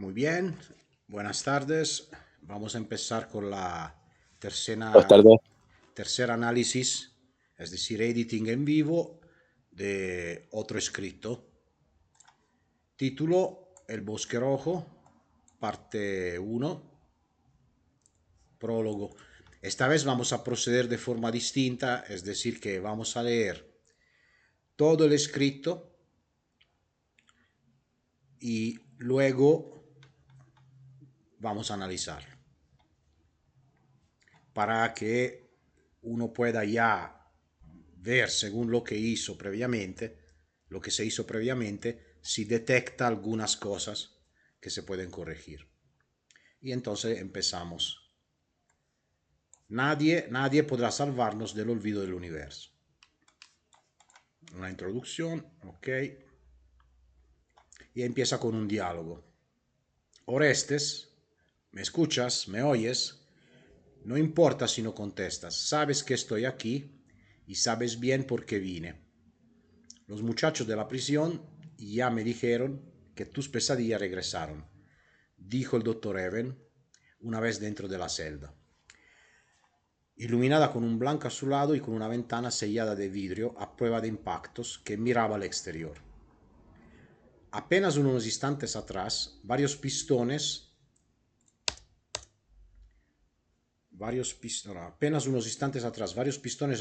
Muy bien, buenas tardes. Vamos a empezar con la Buenas tercera, tardes. tercer análisis, es decir, editing en vivo de otro escrito. Título: El bosque rojo, parte uno, prólogo. Esta vez vamos a proceder de forma distinta, es decir, que vamos a leer todo el escrito y luego vamos a analizar para que uno pueda ya ver según lo que hizo previamente, lo que se hizo previamente, si detecta algunas cosas que se pueden corregir. Y entonces empezamos. Nadie podrá salvarnos del olvido del universo. Una introducción, ok. Y empieza con un diálogo. Orestes, ¿me escuchas? ¿Me oyes? No importa si no contestas, sabes que estoy aquí y sabes bien por qué vine. Los muchachos de la prisión ya me dijeron que tus pesadillas regresaron, dijo el doctor Even una vez dentro de la celda, iluminada con un blanco azulado y con una ventana sellada de vidrio a prueba de impactos que miraba al exterior. Apenas unos instantes atrás, varios pistones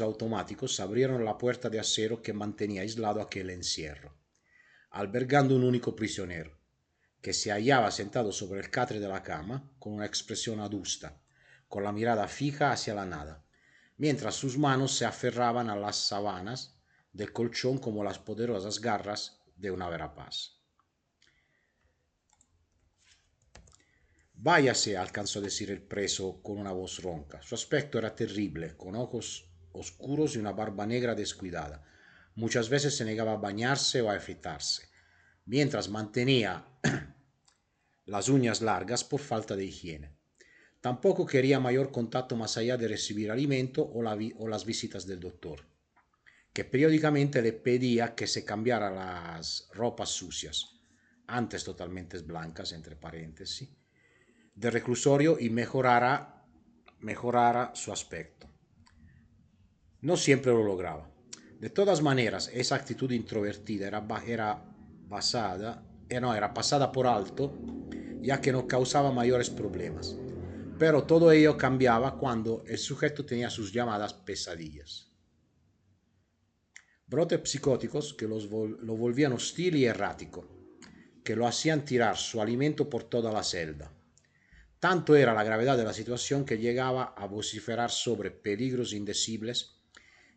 automáticos abrieron la puerta de acero que mantenía aislado aquel encierro, albergando un único prisionero, que se hallaba sentado sobre el catre de la cama con una expresión adusta, con la mirada fija hacia la nada, mientras sus manos se aferraban a las sábanas del colchón como las poderosas garras de una verapaz. Váyase, alcanzó a decir el preso con una voz ronca. Su aspecto era terrible, con ojos oscuros y una barba negra descuidada. Muchas veces se negaba a bañarse o a afeitarse, mientras mantenía las uñas largas por falta de higiene. Tampoco quería mayor contacto más allá de recibir alimento o las visitas del doctor, que periódicamente le pedía que se cambiara las ropas sucias, antes totalmente blancas, entre paréntesis, del reclusorio y mejorara su aspecto. No siempre lo lograba. De todas maneras, esa actitud introvertida era pasada por alto, ya que no causaba mayores problemas. Pero todo ello cambiaba cuando el sujeto tenía sus llamadas pesadillas. Brotes psicóticos que lo volvían hostil y errático, que lo hacían tirar su alimento por toda la celda. Tanto era la gravedad de la situación que llegaba a vociferar sobre peligros indecibles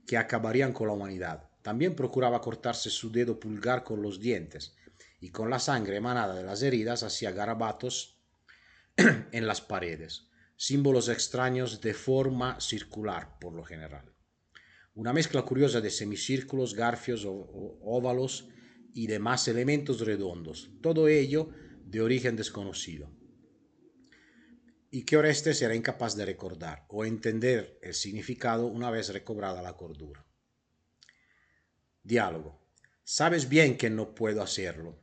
que acabarían con la humanidad. También procuraba cortarse su dedo pulgar con los dientes y con la sangre emanada de las heridas hacía garabatos en las paredes, símbolos extraños de forma circular por lo general. Una mezcla curiosa de semicírculos, garfios, óvalos y demás elementos redondos, todo ello de origen desconocido, y que Orestes era incapaz de recordar o entender el significado una vez recobrada la cordura. Diálogo. Sabes bien que no puedo hacerlo,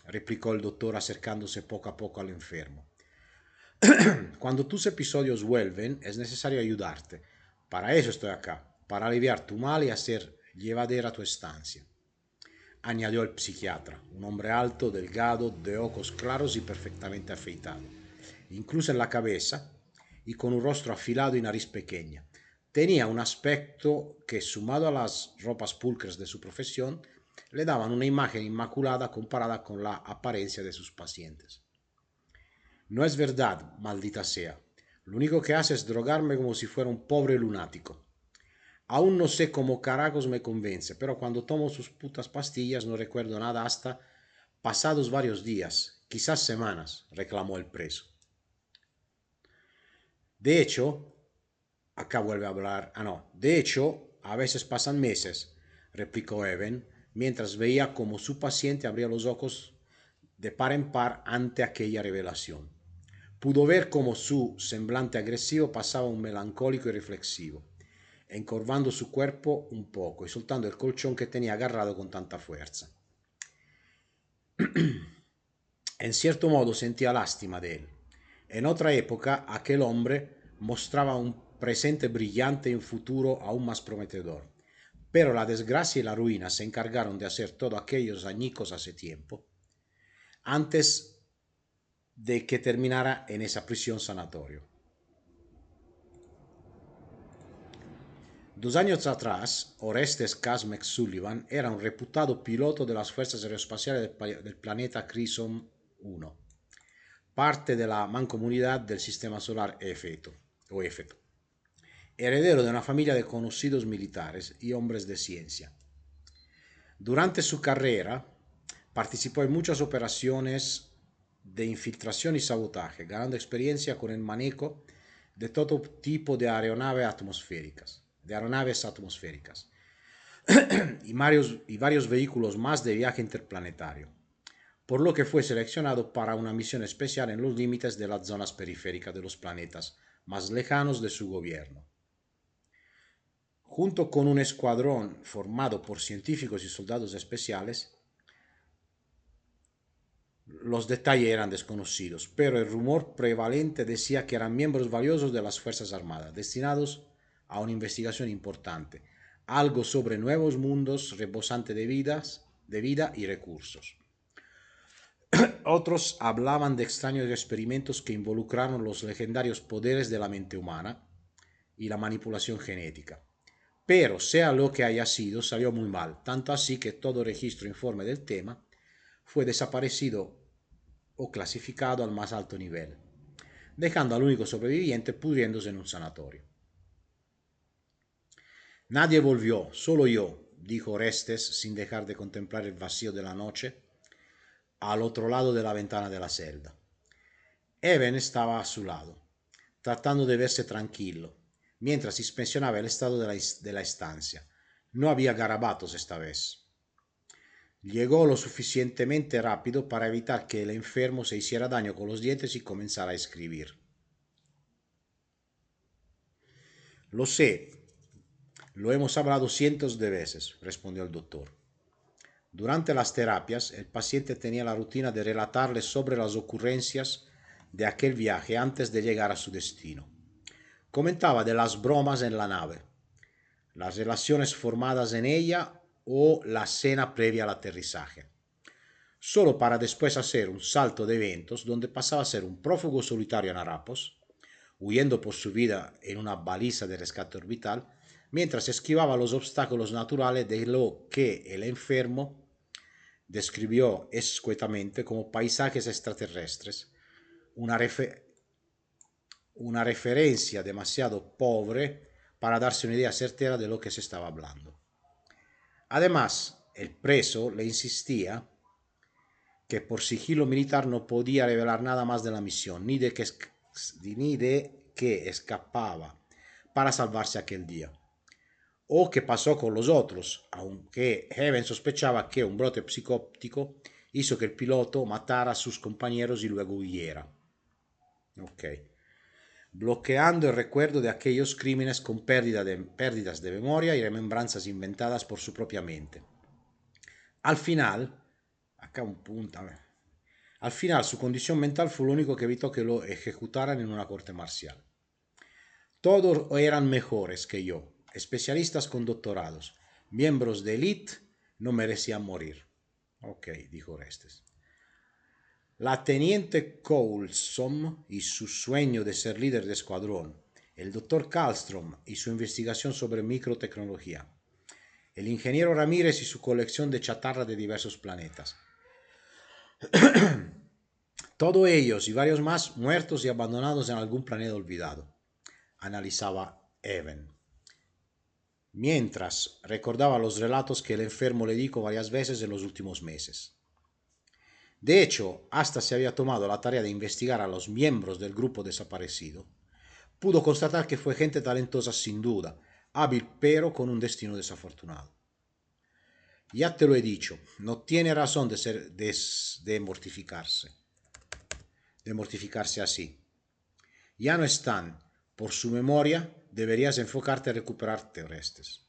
replicó el doctor acercándose poco a poco al enfermo. Cuando tus episodios vuelven, es necesario ayudarte. Para eso estoy acá, para aliviar tu mal y hacer llevadera tu estancia, añadió el psiquiatra, un hombre alto, delgado, de ojos claros y perfectamente afeitado, incluso en la cabeza, y con un rostro afilado y nariz pequeña. Tenía un aspecto que, sumado a las ropas pulcras de su profesión, le daban una imagen inmaculada comparada con la apariencia de sus pacientes. No es verdad, maldita sea. Lo único que hace es drogarme como si fuera un pobre lunático. Aún no sé cómo carajos me convence, pero cuando tomo sus putas pastillas no recuerdo nada hasta pasados varios días, quizás semanas, reclamó el preso. De hecho, acá vuelve a hablar. Ah, no. De hecho, a veces pasan meses, replicó Evan, mientras veía cómo su paciente abría los ojos de par en par ante aquella revelación. Pudo ver cómo su semblante agresivo pasaba un melancólico y reflexivo, encorvando su cuerpo un poco y soltando el colchón que tenía agarrado con tanta fuerza. En cierto modo sentía lástima de él. En otra época, aquel hombre mostraba un presente brillante y un futuro aún más prometedor. Pero la desgracia y la ruina se encargaron de hacer todo aquellos añicos hace tiempo, antes de que terminara en esa prisión sanatorio. 2 años atrás, Orestes Casmex Sullivan era un reputado piloto de las fuerzas aeroespaciales del planeta Chryson 1, parte de la mancomunidad del sistema solar Éfeto, o Éfeto, heredero de una familia de conocidos militares y hombres de ciencia. Durante su carrera, participó en muchas operaciones de infiltración y sabotaje, ganando experiencia con el manejo de todo tipo de aeronaves atmosféricas, y varios vehículos más de viaje interplanetario, por lo que fue seleccionado para una misión especial en los límites de las zonas periféricas de los planetas más lejanos de su gobierno. Junto con un escuadrón formado por científicos y soldados especiales, los detalles eran desconocidos, pero el rumor prevalente decía que eran miembros valiosos de las Fuerzas Armadas, destinados a una investigación importante, algo sobre nuevos mundos rebosante de vida y recursos. Otros hablaban de extraños experimentos que involucraron los legendarios poderes de la mente humana y la manipulación genética. Pero, sea lo que haya sido, salió muy mal, tanto así que todo registro e informe del tema fue desaparecido o clasificado al más alto nivel, dejando al único sobreviviente pudriéndose en un sanatorio. Nadie volvió, solo yo, dijo Orestes sin dejar de contemplar el vacío de la noche al otro lado de la ventana de la celda. Even estaba a su lado, tratando de verse tranquilo, mientras inspeccionaba el estado de la estancia. No había garabatos esta vez. Llegó lo suficientemente rápido para evitar que el enfermo se hiciera daño con los dientes y comenzara a escribir. Lo sé, lo hemos hablado cientos de veces, respondió el doctor. Durante las terapias, el paciente tenía la rutina de relatarle sobre las ocurrencias de aquel viaje antes de llegar a su destino. Comentaba de las bromas en la nave, las relaciones formadas en ella o la cena previa al aterrizaje, solo para después hacer un salto de eventos donde pasaba a ser un prófugo solitario en Harapos, huyendo por su vida en una baliza de rescate orbital, mientras esquivaba los obstáculos naturales de lo que el enfermo describió escuetamente como paisajes extraterrestres, una, refe una referencia demasiado pobre para darse una idea certera de lo que se estaba hablando. Además, el preso le insistía que por sigilo militar no podía revelar nada más de la misión, ni de que escapaba para salvarse aquel día, o qué pasó con los otros, aunque Heaven sospechaba que un brote psicóptico hizo que el piloto matara a sus compañeros y luego huyera. Ok. Bloqueando el recuerdo de aquellos crímenes con pérdidas de memoria y remembranzas inventadas por su propia mente. Al final, acá un punto, a ver, al final su condición mental fue lo único que evitó que lo ejecutaran en una corte marcial. Todos eran mejores que yo, especialistas con doctorados, miembros de élite, no merecían morir. Ok, dijo Orestes. La teniente Coulson y su sueño de ser líder de escuadrón, el doctor Karlstrom y su investigación sobre microtecnología, el ingeniero Ramírez y su colección de chatarra de diversos planetas. Todos ellos y varios más muertos y abandonados en algún planeta olvidado, analizaba Even, mientras recordaba los relatos que el enfermo le dijo varias veces en los últimos meses. De hecho, hasta se había tomado la tarea de investigar a los miembros del grupo desaparecido. Pudo constatar que fue gente talentosa sin duda, hábil pero con un destino desafortunado. Ya te lo he dicho, no tiene razón de mortificarse así. Ya no están. Por su memoria, deberías enfocarte en recuperarte, Orestes.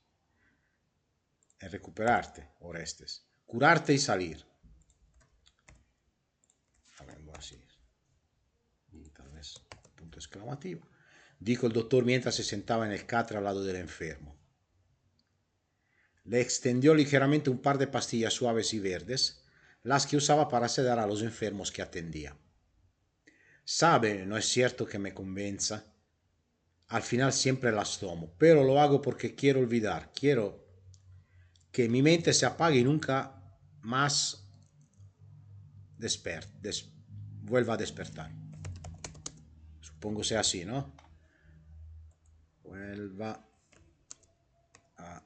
Curarte y salir. exclamativo, dijo el doctor mientras se sentaba en el catre al lado del enfermo. Le extendió ligeramente un par de pastillas suaves y verdes, las que usaba para sedar a los enfermos que atendía. Sabe, no es cierto que me convenza. Al final siempre las tomo, pero lo hago porque quiero olvidar, quiero que mi mente se apague y nunca más vuelva a despertar. Supongo sea así, ¿no? Vuelva a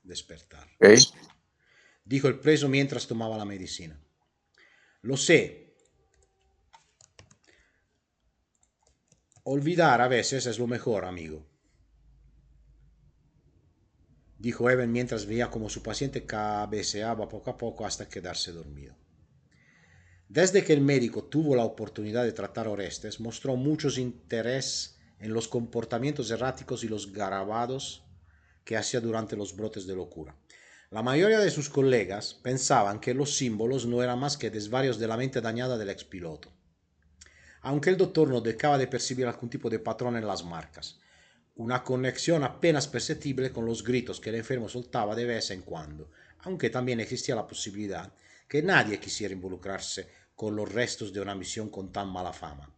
despertar, Ok. dijo el preso mientras tomaba la medicina. Lo sé. Olvidar a veces es lo mejor, amigo, dijo Evan mientras veía como su paciente cabeceaba poco a poco hasta quedarse dormido. Desde que el médico tuvo la oportunidad de tratar a Orestes, mostró mucho interés en los comportamientos erráticos y los garabatos que hacía durante los brotes de locura. La mayoría de sus colegas pensaban que los símbolos no eran más que desvarios de la mente dañada del expiloto, aunque el doctor no dejaba de percibir algún tipo de patrón en las marcas, una conexión apenas perceptible con los gritos que el enfermo soltaba de vez en cuando, aunque también existía la posibilidad que nadie quisiera involucrarse con los restos de una misión con tan mala fama,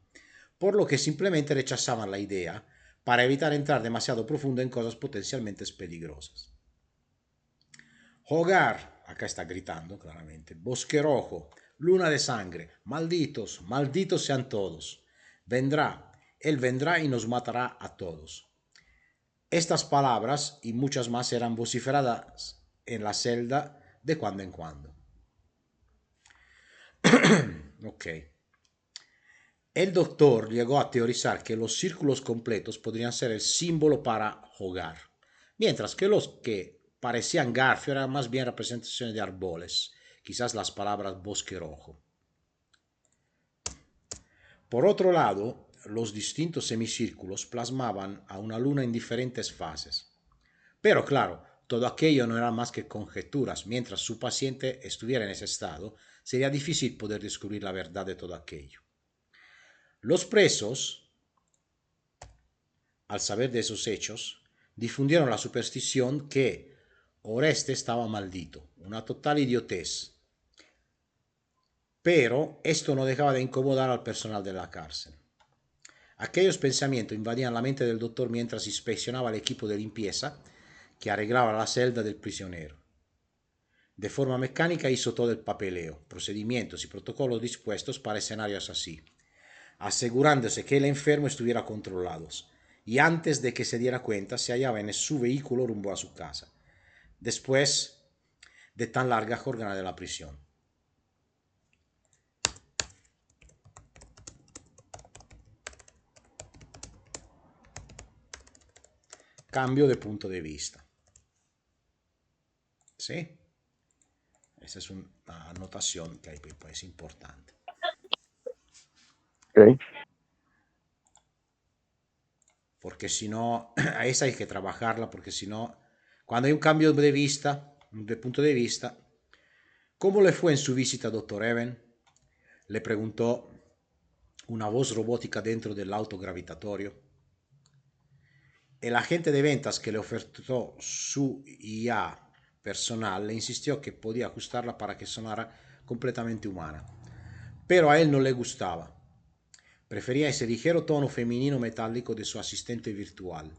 por lo que simplemente rechazaban la idea para evitar entrar demasiado profundo en cosas potencialmente peligrosas. Hogar, acá está gritando claramente, Bosque Rojo, luna de sangre, malditos, malditos sean todos. Vendrá, él vendrá y nos matará a todos. Estas palabras y muchas más eran vociferadas en la celda de cuando en cuando. Ok. El doctor llegó a teorizar que los círculos completos podrían ser el símbolo para hogar, mientras que los que parecían garfio eran más bien representaciones de árboles, quizás las palabras bosque rojo. Por otro lado, los distintos semicírculos plasmaban a una luna en diferentes fases. Pero claro, todo aquello no era más que conjeturas. Mientras su paciente estuviera en ese estado, sería difícil poder descubrir la verdad de todo aquello. Los presos, al saber de esos hechos, difundieron la superstición que Oreste estaba maldito, una total idiotez. Pero esto no dejaba de incomodar al personal de la cárcel. Aquellos pensamientos invadían la mente del doctor mientras inspeccionaba el equipo de limpieza que arreglaba la celda del prisionero. De forma mecánica hizo todo el papeleo, procedimientos y protocolos dispuestos para escenarios así, asegurándose que el enfermo estuviera controlado, y antes de que se diera cuenta se hallaba en su vehículo rumbo a su casa, después de tan larga jornada de la prisión. Cambio de punto de vista. ¿Sí? Esa es una anotación que es importante. Ok. Porque si no, a esa hay que trabajarla, porque si no, cuando hay un cambio de vista, de punto de vista, ¿cómo le fue en su visita, doctor Evan? Le preguntó una voz robótica dentro del auto gravitatorio. El agente de ventas que le ofertó su IA personal le insistió que podía ajustarla para que sonara completamente humana, pero a él no le gustaba. Prefería ese ligero tono femenino metálico de su asistente virtual,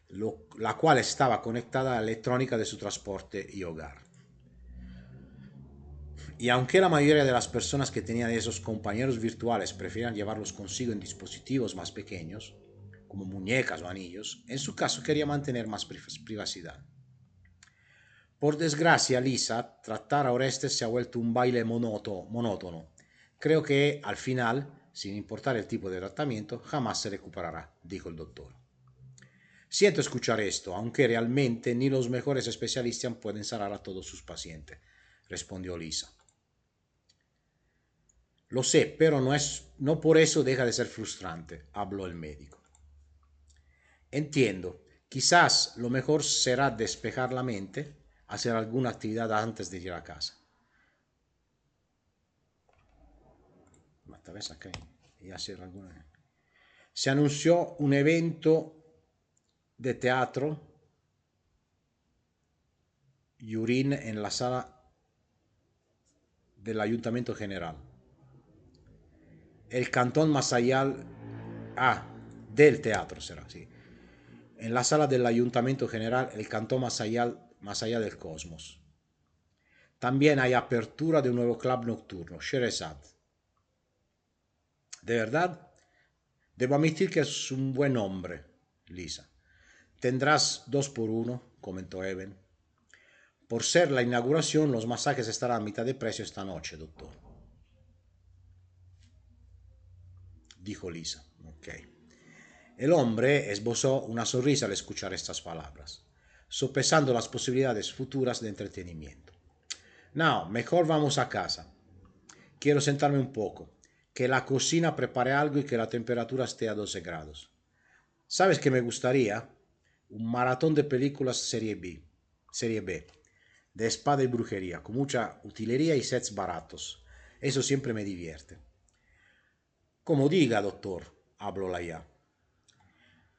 la cual estaba conectada a la electrónica de su transporte y hogar. Y aunque la mayoría de las personas que tenían esos compañeros virtuales preferían llevarlos consigo en dispositivos más pequeños, como muñecas o anillos, en su caso quería mantener más privacidad. Por desgracia, Lisa, tratar a Orestes se ha vuelto un baile monótono. Creo que, al final, sin importar el tipo de tratamiento, jamás se recuperará, dijo el doctor. Siento escuchar esto, aunque realmente ni los mejores especialistas pueden sanar a todos sus pacientes, respondió Lisa. Lo sé, pero no por eso deja de ser frustrante, habló el médico. Entiendo, quizás lo mejor será despejar la mente, hacer alguna actividad antes de ir a casa. Ma te ves acá. y hacer alguna. Se anunció un evento de teatro Yurín en la sala del Ayuntamiento General. El cantón Masayal, del teatro será, sí. En la sala del Ayuntamiento General, el cantón más allá del cosmos. También hay apertura de un nuevo club nocturno, Sherezad. De verdad, debo admitir que es un buen nombre, Lisa. Tendrás 2 por 1, comentó Evan. Por ser la inauguración, los masajes estarán a mitad de precio esta noche, doctor. Dijo Lisa. Ok. El hombre esbozó una sonrisa al escuchar estas palabras, sopesando las posibilidades futuras de entretenimiento. No, mejor vamos a casa. Quiero sentarme un poco, que la cocina prepare algo y que la temperatura esté a 12 grados. ¿Sabes qué me gustaría? Un maratón de películas serie B, de espada y brujería, con mucha utilería y sets baratos. Eso siempre me divierte. Como diga, doctor, habló la IA.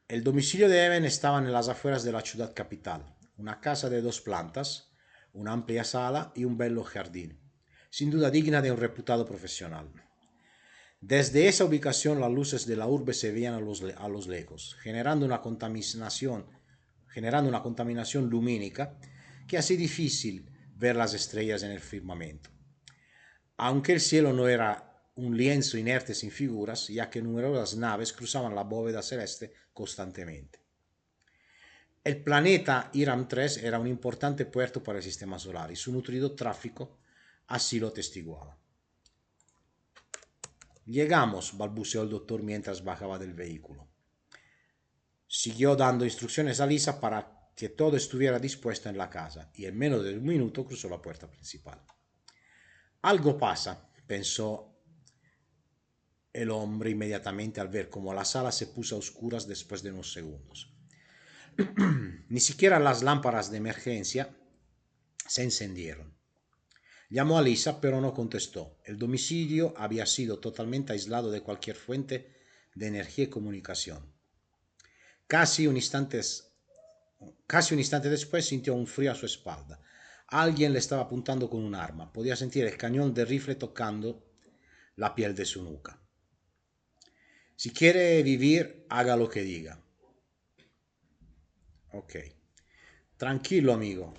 El domicilio de Evan estaba en las afueras de la ciudad capital, una casa de 2 plantas, una amplia sala y un bello jardín, sin duda digna de un reputado profesional. Desde esa ubicación las luces de la urbe se veían a los lejos, generando una contaminación lumínica que hace difícil ver las estrellas en el firmamento. Aunque el cielo no era un lienzo inerte sin figuras, ya que numerosas naves cruzaban la bóveda celeste constantemente. El planeta Hiram 3 era un importante puerto para el sistema solar y su nutrido tráfico así lo atestiguaba. Llegamos, balbuceó el doctor mientras bajaba del vehículo. Siguió dando instrucciones a Lisa para que todo estuviera dispuesto en la casa y en menos de un minuto cruzó la puerta principal. Algo pasa, pensó el hombre inmediatamente al ver cómo la sala se puso a oscuras después de unos segundos. Ni siquiera las lámparas de emergencia se encendieron. Llamó a Lisa, pero no contestó. El domicilio había sido totalmente aislado de cualquier fuente de energía y comunicación. Casi un instante después sintió un frío a su espalda. Alguien le estaba apuntando con un arma. Podía sentir el cañón de rifle tocando la piel de su nuca. Si quiere vivir, haga lo que diga. Ok. Tranquilo, amigo.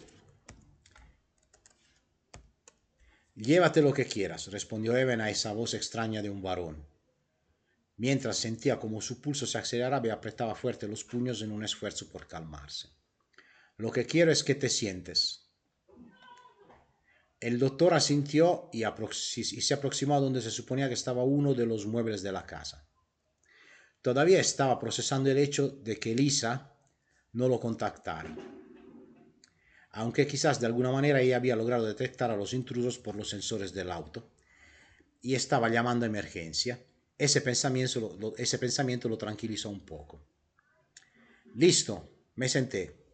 Llévate lo que quieras, respondió Evan a esa voz extraña de un varón, mientras sentía como su pulso se aceleraba y apretaba fuerte los puños en un esfuerzo por calmarse. Lo que quiero es que te sientes. El doctor asintió y se aproximó a donde se suponía que estaba uno de los muebles de la casa. Todavía estaba procesando el hecho de que Lisa no lo contactara, aunque quizás de alguna manera ella había logrado detectar a los intrusos por los sensores del auto y estaba llamando a emergencia. Ese pensamiento lo tranquilizó un poco. Listo, me senté.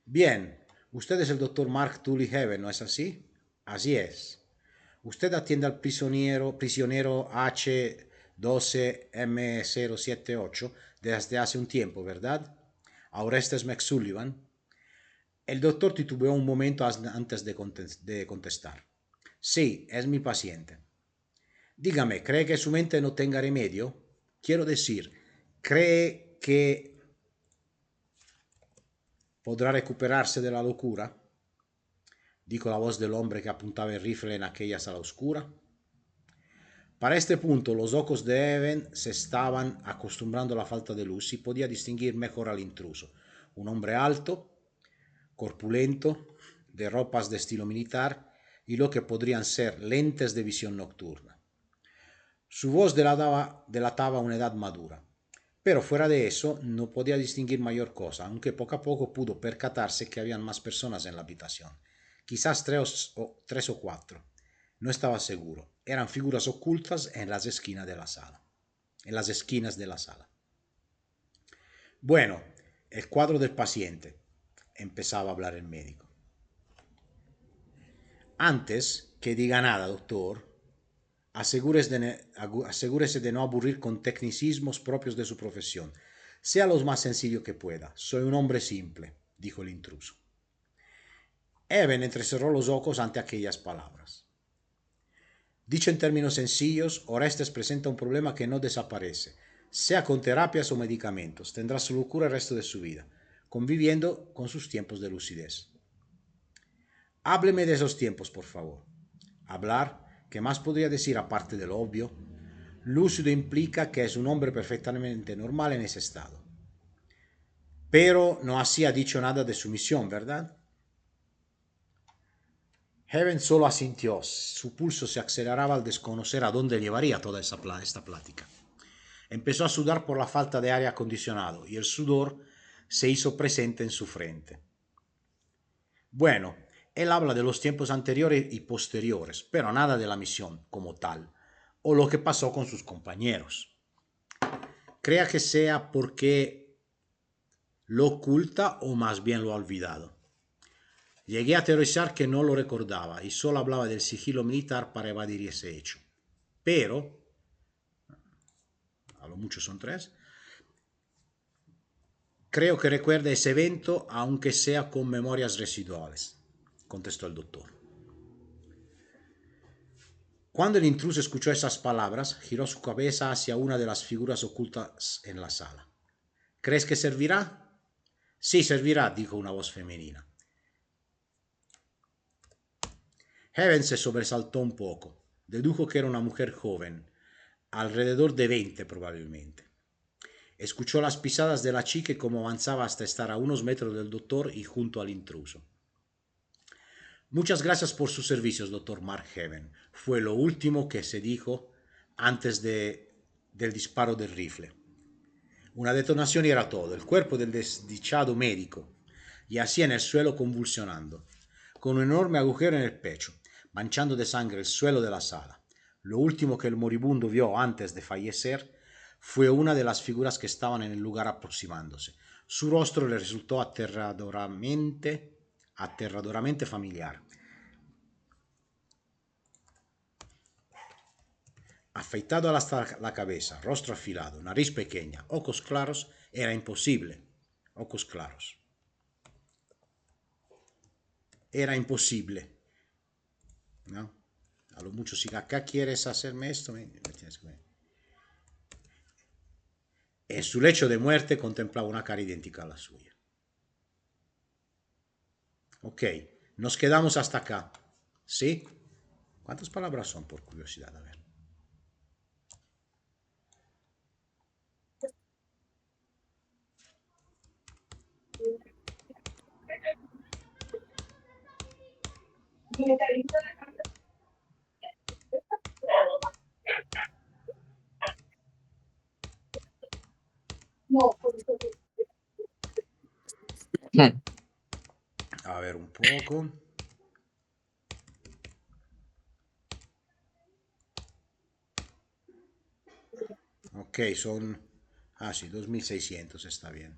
Bien, usted es el doctor Mark Tully Heaven, ¿no es así? Así es. Usted atiende al prisionero H12M078 desde hace un tiempo, ¿verdad? A Orestes McSullivan. El doctor titubeó un momento antes de contestar. Sí, es mi paciente. Dígame, ¿cree que su mente no tenga remedio? Quiero decir, ¿cree que podrá recuperarse de la locura? Dijo la voz del hombre que apuntaba el rifle en aquella sala oscura. Para este punto los ojos de Evan se estaban acostumbrando a la falta de luz y podía distinguir mejor al intruso. Un hombre alto, corpulento, de ropas de estilo militar y lo que podrían ser lentes de visión nocturna. Su voz delataba una edad madura, pero fuera de eso no podía distinguir mayor cosa, aunque poco a poco pudo percatarse que habían más personas en la habitación, quizás tres o cuatro. No estaba seguro. Eran figuras ocultas en las esquinas de la sala. Bueno, el cuadro del paciente, empezaba a hablar el médico. Antes que diga nada, doctor, Asegúrese de no aburrir con tecnicismos propios de su profesión. Sea lo más sencillo que pueda. Soy un hombre simple, dijo el intruso. Evan entrecerró los ojos ante aquellas palabras. Dicho en términos sencillos, Orestes presenta un problema que no desaparece, sea con terapias o medicamentos. Tendrá su locura el resto de su vida, conviviendo con sus tiempos de lucidez. Hábleme de esos tiempos, por favor. Hablar, ¿qué más podría decir aparte de lo obvio? Lúcido implica que es un hombre perfectamente normal en ese estado. Pero no hacía dicho nada de su misión, ¿verdad? Heaven solo asintió. Su pulso se aceleraba al desconocer a dónde llevaría toda esta plática. Empezó a sudar por la falta de aire acondicionado y el sudor se hizo presente en su frente. Bueno, él habla de los tiempos anteriores y posteriores, pero nada de la misión como tal, o lo que pasó con sus compañeros. Crea que sea porque lo oculta o más bien lo ha olvidado. Llegué a teorizar que no lo recordaba y solo hablaba del sigilo militar para evadir ese hecho. Pero, a lo mucho son 3, creo que recuerda ese evento aunque sea con memorias residuales, contestó el doctor. Cuando el intruso escuchó esas palabras, giró su cabeza hacia una de las figuras ocultas en la sala. ¿Crees que servirá? Sí, servirá, dijo una voz femenina. Heaven se sobresaltó un poco. Dedujo que era una mujer joven, alrededor de 20 probablemente. Escuchó las pisadas de la chica y cómo avanzaba hasta estar a unos metros del doctor y junto al intruso. Muchas gracias por sus servicios, doctor Mark Heaven. Fue lo último que se dijo antes del disparo del rifle. Una detonación y era todo. El cuerpo del desdichado médico yacía en el suelo convulsionando, con un enorme agujero en el pecho, manchando de sangre el suelo de la sala. Lo último que el moribundo vio antes de fallecer fue una de las figuras que estaban en el lugar aproximándose. Su rostro le resultó aterradoramente familiar. Afeitado hasta la cabeza, rostro afilado, nariz pequeña, ojos claros, era imposible. Ojos claros. Era imposible. ¿No? A lo mucho, si acá quieres hacerme esto, me tienes que... En su lecho de muerte contemplaba una cara idéntica a la suya. Ok, nos quedamos hasta acá. ¿Sí? ¿Cuántas palabras son, por curiosidad? A ver. A ver un poco. Ok, son... Ah, sí, 2600, está bien.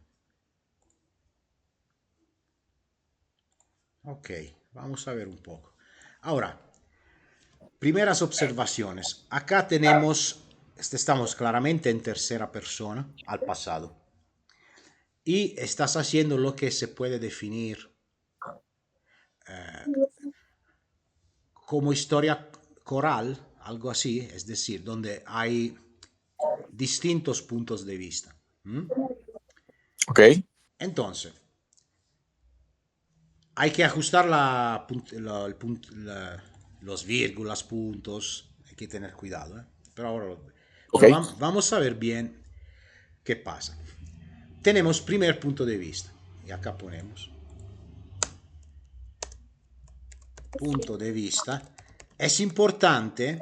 Ok, vamos a ver un poco. Ahora, primeras observaciones. Acá tenemos, estamos claramente en tercera persona, al pasado. Y estás haciendo lo que se puede definir como historia coral, algo así, es decir, donde hay distintos puntos de vista. ¿Mm? Ok, Entonces, hay que ajustar los vírgulas, puntos, hay que tener cuidado, ¿eh? ok, Pero vamos a ver bien qué pasa. Tenemos primer punto de vista, y acá ponemos punto de vista. Es importante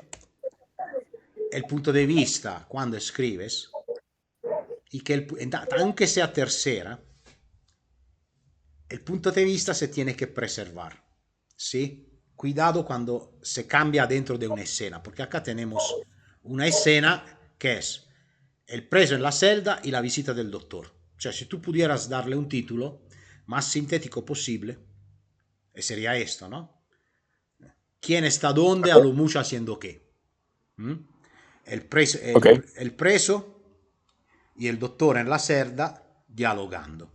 el punto de vista cuando escribes y que aunque sea tercera, el punto de vista se tiene que preservar, ¿sí? Cuidado cuando se cambia dentro de una escena, porque acá tenemos una escena que es el preso en la celda y la visita del doctor. O sea, si tú pudieras darle un título más sintético posible, sería esto, ¿no? ¿Quién está dónde, a lo mucho haciendo qué? ¿Mm? El preso, Ok. el preso y el doctor en la celda dialogando,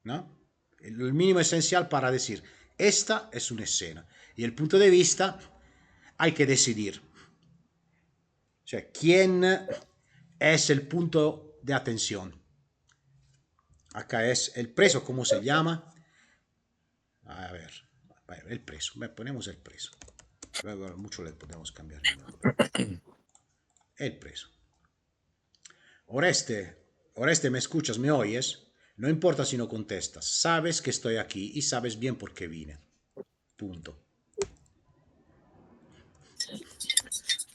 ¿no? El mínimo esencial para decir, esta es una escena. Y el punto de vista hay que decidir. O sea, ¿quién es el punto de atención? Acá es el preso, ¿cómo se llama? A ver, el preso, ponemos el preso. Luego mucho le podemos cambiar el nombre. El preso. Oreste, Oreste, ¿me escuchas? ¿Me oyes? No importa si no contestas. Sabes que estoy aquí y sabes bien por qué vine. Punto.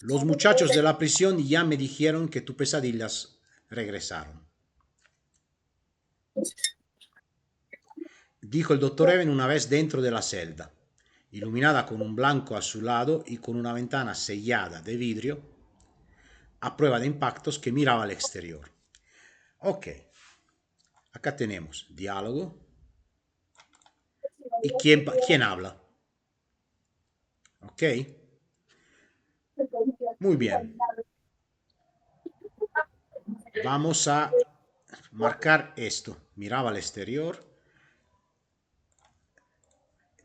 Los muchachos de la prisión ya me dijeron que tus pesadillas regresaron. Dijo el doctor Even una vez dentro de la celda, iluminada con un blanco a su lado y con una ventana sellada de vidrio a prueba de impactos que miraba al exterior. Ok, acá tenemos diálogo. ¿Y quién habla? Ok, muy bien. Vamos a marcar esto. Miraba al exterior.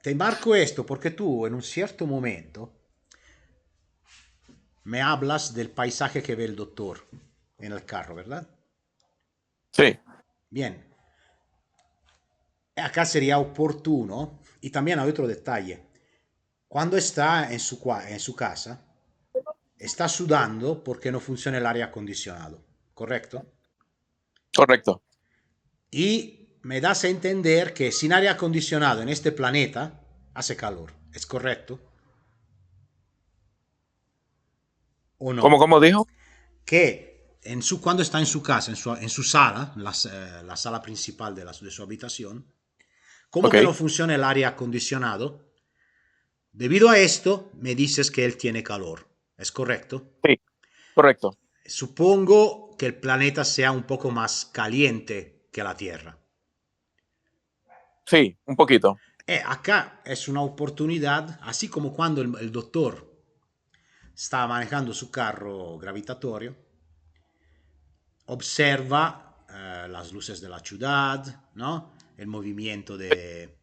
Te marco esto porque tú en un cierto momento me hablas del paisaje que ve el doctor en el carro, ¿verdad? Sí, Bien, acá sería oportuno y también hay otro detalle. Cuando está en su casa, está sudando porque no funciona el aire acondicionado, ¿correcto? correcto. Y me das a entender que sin aire acondicionado en este planeta hace calor, ¿es correcto? ¿O no? ¿Cómo dijo? Que cuando está en su casa, en su sala, la sala principal de su habitación, como Ok, que no funciona el aire acondicionado, debido a esto me dices que él tiene calor, ¿es correcto? sí, correcto. Supongo que el planeta sea un poco más caliente que la Tierra. Sí, un poquito. Acá es una oportunidad, así como cuando el doctor estaba manejando su carro gravitatorio, observa las luces de la ciudad, ¿no? El movimiento de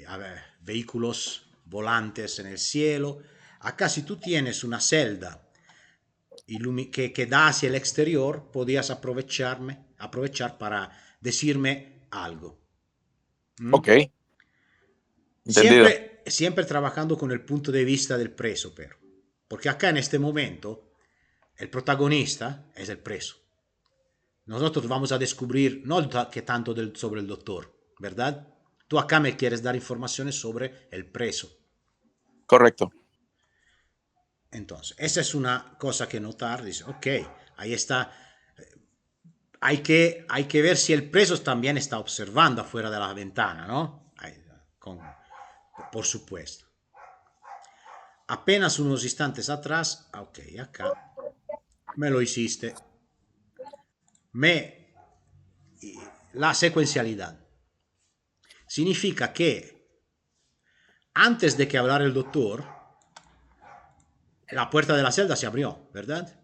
a ver, vehículos volantes en el cielo. Acá si tú tienes una celda que da hacia el exterior, podías aprovechar para decirme algo. ¿Mm? Ok, entendido. Siempre trabajando con el punto de vista del preso, pero. Porque acá en este momento el protagonista es el preso. Nosotros vamos a descubrir no que tanto sobre el doctor, ¿verdad? Tú acá me quieres dar informaciones sobre el preso. Correcto. Entonces, esa es una cosa que notar. Dice, ok, ahí está. Hay que ver si el preso también está observando afuera de la ventana, ¿no? Con, por supuesto. Apenas unos instantes atrás, ok, acá me lo hiciste. Me, la secuencialidad significa que antes de que hablara el doctor, la puerta de la celda se abrió, ¿verdad?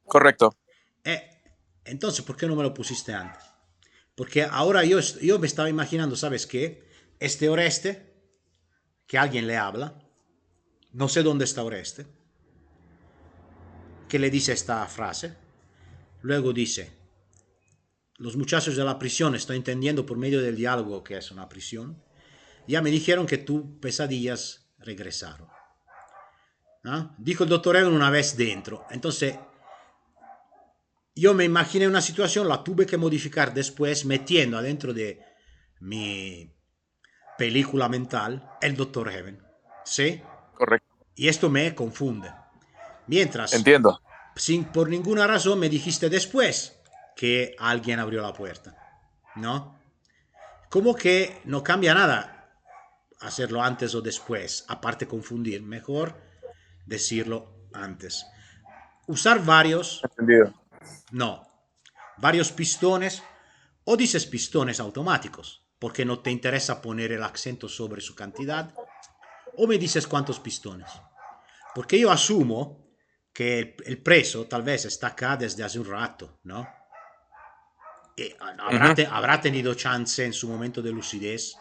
Correcto. Eh, entonces, ¿por qué no me lo pusiste antes? Porque ahora yo me estaba imaginando, ¿sabes qué? Este Oreste, que alguien le habla, no sé dónde está Oreste, que le dice esta frase, luego dice, los muchachos de la prisión, estoy entendiendo por medio del diálogo que es una prisión, ya me dijeron que tus pesadillas regresaron. ¿No? Dijo el doctor Evan una vez dentro. Entonces, yo me imaginé una situación, la tuve que modificar después metiendo adentro de mi película mental el doctor Heaven. ¿Sí? Correcto. Y esto me confunde. Mientras, Entiendo. sin por ninguna razón me dijiste después que alguien abrió la puerta. ¿No? Como que no cambia nada hacerlo antes o después. Aparte confundir, mejor decirlo antes. Usar varios, Entendido. no. Varios pistones o dices pistones automáticos porque no te interesa poner el acento sobre su cantidad o me dices cuántos pistones. Porque yo asumo que el preso tal vez está acá desde hace un rato, ¿no? Y Ujú. habrá tenido chance en su momento de lucidez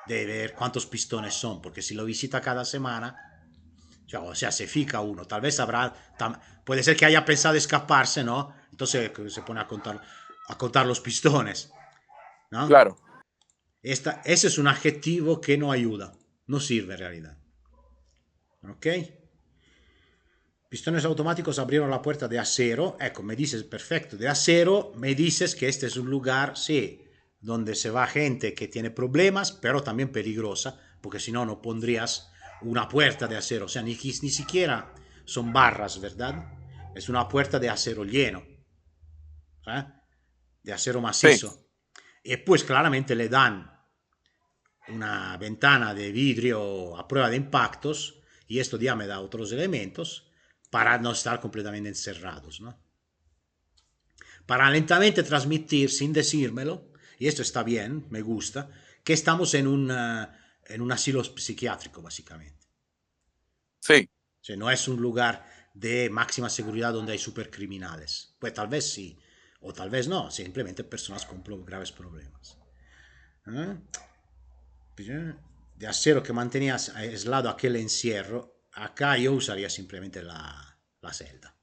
de ver cuántos pistones son, porque si lo visita cada semana, o sea, se fija uno, tal vez habrá, puede ser que haya pensado escaparse, ¿no? Entonces se pone a contar los pistones, ¿no? Claro. Ese es un adjetivo que no ayuda, no sirve en realidad, ¿ok? Pistones automáticos abrieron la puerta de acero. Ecco, me dices, perfecto, de acero, me dices que este es un lugar, sí, donde se va gente que tiene problemas, pero también peligrosa, porque si no, no pondrías una puerta de acero. O sea, ni siquiera son barras, ¿verdad? Es una puerta de acero lleno, ¿eh? De acero Sí, macizo. Y pues claramente le dan una ventana de vidrio a prueba de impactos y esto ya me da otros elementos para no estar completamente encerrados, ¿no? Para lentamente transmitir sin decírmelo, y esto está bien, me gusta, que estamos en un asilo psiquiátrico, básicamente. sí. O sea, no es un lugar de máxima seguridad donde hay supercriminales. Pues tal vez sí, o tal vez no, simplemente personas con graves problemas. ¿Eh? De acero que mantenía aislado aquel encierro, acá yo usaría simplemente la celda.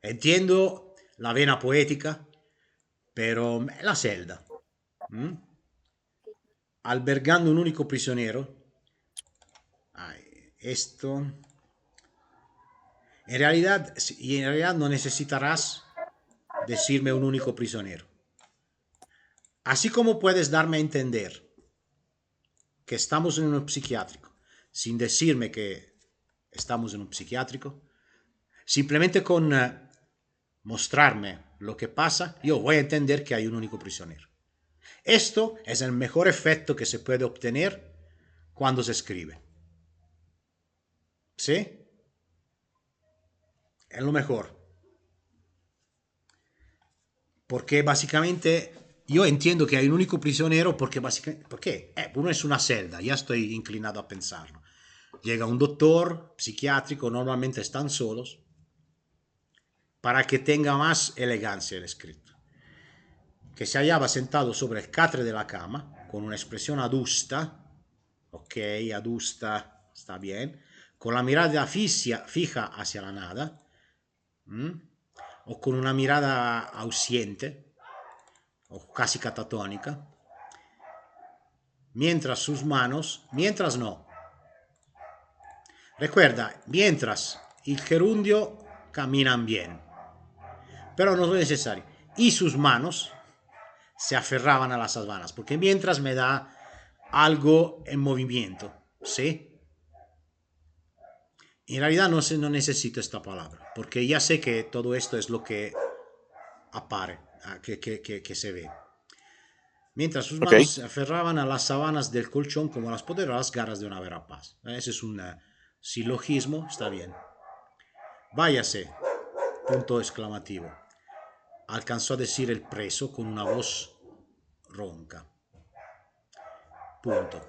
Entiendo la vena poética, pero la celda, ¿m? Albergando un único prisionero, esto, en realidad no necesitarás decirme un único prisionero. Así como puedes darme a entender que estamos en un psiquiátrico, sin decirme que estamos en un psiquiátrico, simplemente con mostrarme lo que pasa, yo voy a entender que hay un único prisionero. Esto es el mejor efecto que se puede obtener cuando se escribe. ¿Sí? Es lo mejor. Porque básicamente yo entiendo que hay un único prisionero porque básicamente... ¿Por qué? Uno es una celda, ya estoy inclinado a pensarlo. Llega un doctor psiquiátrico, normalmente están solos, para que tenga más elegancia el escrito. Que se hallaba sentado sobre el catre de la cama, con una expresión adusta, ok, adusta, está bien, con la mirada fija hacia la nada, ¿m? O con una mirada ausente, o casi catatónica, mientras sus manos, mientras no, recuerda, mientras el gerundio caminan bien, pero no es necesario, y sus manos se aferraban a las sábanas, porque mientras me da algo en movimiento, ¿sí? En realidad no necesito esta palabra, porque ya sé que todo esto es lo que apare, que se ve. Mientras sus Ok. manos se aferraban a las sábanas del colchón como las poderosas garras de una verapaz. Ese es un silogismo, está bien. Váyase, punto exclamativo. Alcanzó a decir el preso con una voz ronca. Punto.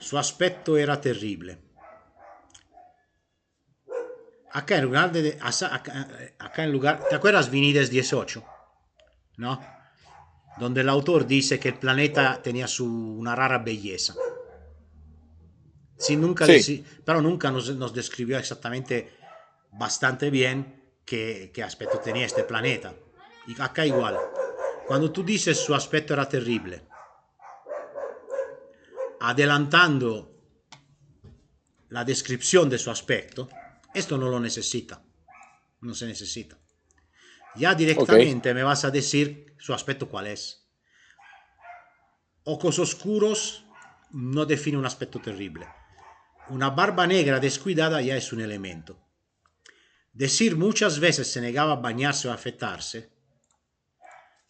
Su aspecto era terrible. Acá en lugar de... Acá en lugar... ¿Te acuerdas Vinides 18? ¿No? Donde el autor dice que el planeta tenía una rara belleza. Sí, Sí, pero nunca nos describió exactamente bastante bien qué aspecto tenía este planeta. Y acá igual. Cuando tú dices su aspecto era terrible, adelantando la descripción de su aspecto, esto no lo necesita. No se necesita. Ya ok. directamente me vas a decir su aspecto cuál es. Ojos oscuros no define un aspecto terrible. Una barba negra descuidada ya es un elemento. Decir muchas veces se negaba a bañarse o a afeitarse.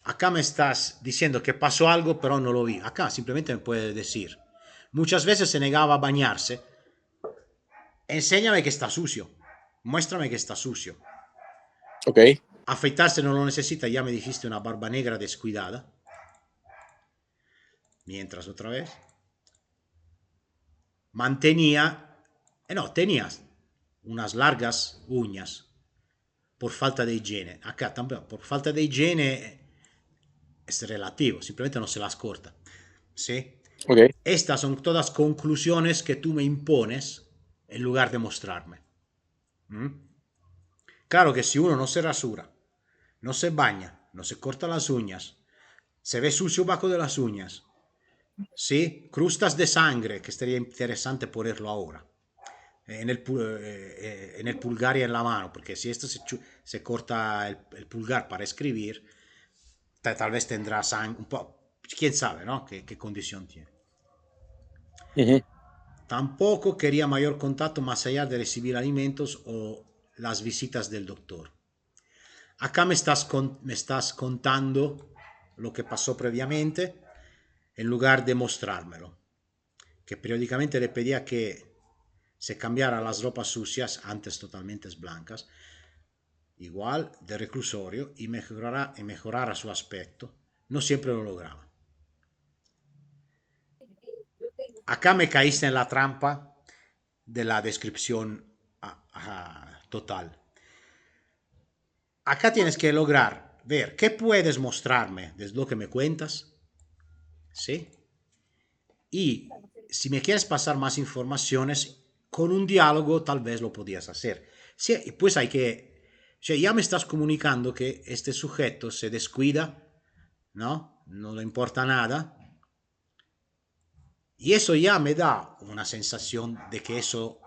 Acá me estás diciendo que pasó algo, pero no lo vi. Acá simplemente me puede decir. Muchas veces se negaba a bañarse. Enséñame que está sucio. Muéstrame que está sucio. Ok. Afeitarse no lo necesita, ya me dijiste una barba negra descuidada. Mientras otra vez. mantenía, no, tenía unas largas uñas por falta de higiene. Acá también, por falta de higiene es relativo, simplemente no se las corta. ¿Sí? Ok. Estas son todas conclusiones que tú me impones en lugar de mostrarme. ¿Mm? Claro que si uno no se rasura, no se baña, no se corta las uñas, se ve sucio bajo de las uñas, ¿sí? Crustas de sangre, que sería interesante ponerlo ahora, en el pulgar y en la mano, porque si esto se corta el pulgar para escribir, tal vez tendrá sangre, un poco, quién sabe, ¿no? ¿Qué condición tiene? Ujú. Tampoco quería mayor contacto más allá de recibir alimentos o las visitas del doctor. Acá me estás contando lo que pasó previamente en lugar de mostrármelo, que periódicamente le pedía que se cambiara las ropas sucias, antes totalmente blancas, igual de reclusorio, y mejorara su aspecto. No siempre lo lograba. Acá me caíste en la trampa de la descripción total. Acá tienes que lograr ver qué puedes mostrarme desde lo que me cuentas, ¿sí? Y si me quieres pasar más informaciones, con un diálogo tal vez lo podías hacer. Sí, pues hay que, o sea, ya me estás comunicando que este sujeto se descuida, ¿no? No le importa nada. Y eso ya me da una sensación de que eso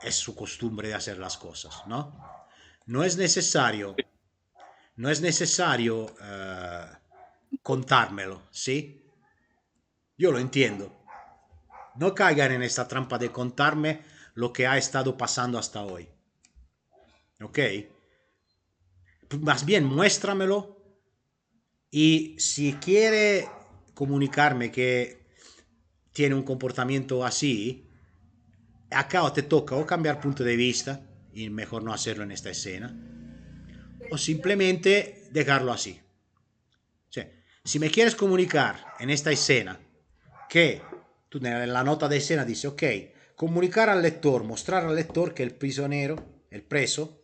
es su costumbre de hacer las cosas, ¿no? No es necesario, no es necesario contármelo, ¿sí? Yo lo entiendo. No caigan en esta trampa de contarme lo que ha estado pasando hasta hoy. ¿Ok? Más bien muéstramelo y si quiere comunicarme que tiene un comportamiento así, acá o te toca o cambiar punto de vista y mejor no hacerlo en esta escena o simplemente dejarlo así. O sea, si me quieres comunicar en esta escena que tú en la nota de escena dices, ok, comunicar al lector, mostrar al lector que el prisionero, el preso,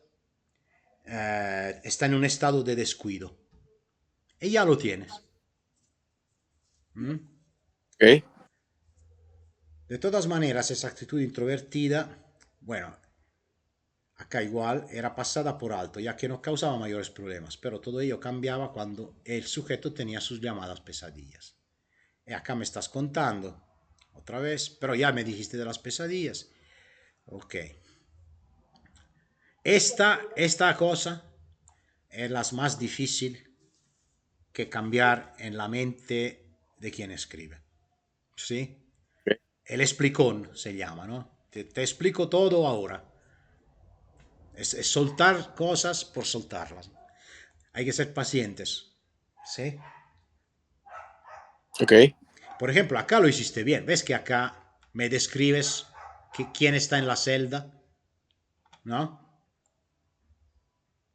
está en un estado de descuido. Y ya lo tienes. ¿Mm? Ok. De todas maneras, esa actitud introvertida, bueno, acá igual era pasada por alto, ya que no causaba mayores problemas, pero todo ello cambiaba cuando el sujeto tenía sus llamadas pesadillas. Y acá me estás contando otra vez, pero ya me dijiste de las pesadillas. Ok. Esta cosa es la más difícil que cambiar en la mente de quien escribe. ¿Sí? Ok. El explicón se llama, ¿no? Te explico todo ahora. Es soltar cosas por soltarlas. Hay que ser pacientes. ¿Sí? Ok. Por ejemplo, acá lo hiciste bien. ¿Ves que acá me describes quién está en la celda? ¿No?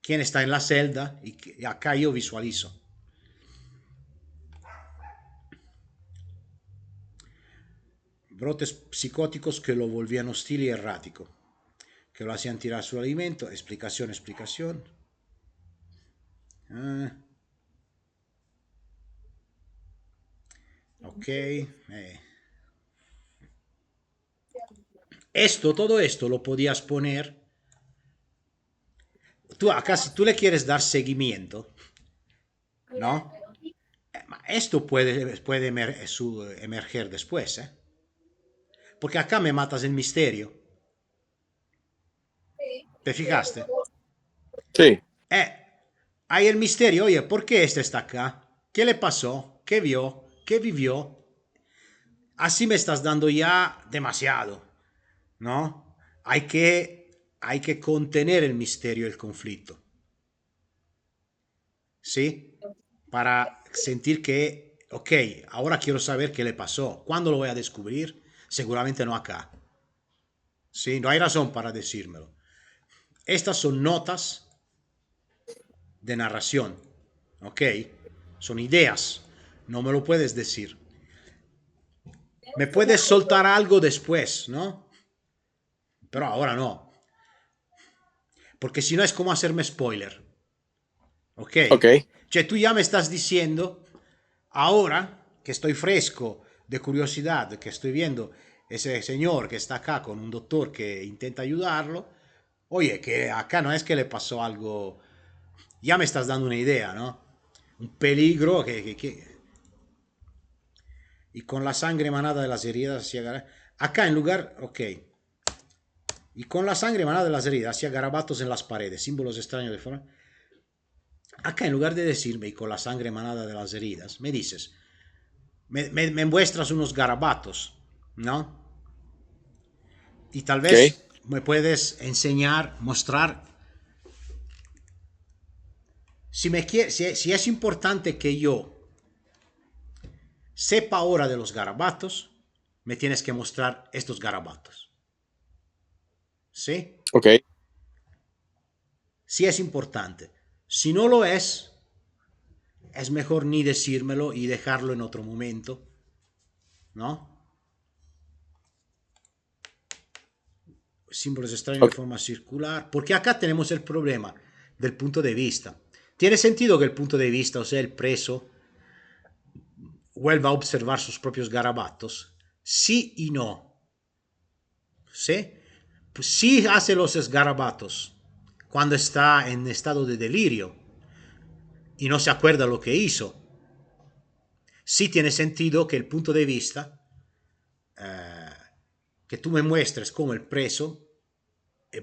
¿Quién está en la celda? Y acá yo visualizo. Brotes psicóticos que lo volvían hostil y errático, que lo hacían tirar su alimento. Explicación, explicación. Ah, ok. Todo esto lo podías poner. Tú acá, si tú le quieres dar seguimiento, ¿no? Esto puede emerger después, ¿eh? Porque acá me matas el misterio. ¿Te fijaste? Sí. Eh, hay el misterio. Oye, ¿por qué este está acá? ¿Qué le pasó? ¿Qué vio? ¿Qué vivió? Así me estás dando ya demasiado, ¿no? Hay que contener el misterio, el conflicto, ¿sí? Para sentir que, ok, ahora quiero saber qué le pasó. ¿Cuándo lo voy a descubrir? Seguramente no acá. Sí, no hay razón para decírmelo. Estas son notas de narración, ¿ok? Son ideas, no me lo puedes decir. Me puedes soltar algo después, ¿no? Pero ahora no, porque si no es como hacerme spoiler, ¿ok? Ok, Cioè tú ya me estás diciendo, ahora que estoy fresco de curiosidad, que estoy viendo ese señor que está acá con un doctor que intenta ayudarlo, oye, que acá no es que le pasó algo, ya me estás dando una idea, ¿no? Un peligro y con la sangre emanada de las heridas hacia... Acá en lugar, ok, y con la sangre emanada de las heridas hacía garabatos en las paredes, símbolos extraños de forma. Acá en lugar de decirme y con la sangre emanada de las heridas, me dices, me muestras unos garabatos, ¿no? Y tal ok. vez me puedes enseñar, mostrar, si es importante que yo sepa ahora de los garabatos, me tienes que mostrar estos garabatos, ¿sí? Ok. Si es importante. Si no lo es mejor ni decírmelo y dejarlo en otro momento, ¿no? Símbolos extraños de Ok. forma circular, porque acá tenemos el problema del punto de vista. Tiene sentido que el punto de vista, o sea, el preso, vuelva a observar sus propios garabatos. Sí y no. ¿Sí? Pues sí hace los garabatos cuando está en estado de delirio y no se acuerda lo que hizo. Sí tiene sentido que el punto de vista que tú me muestres como el preso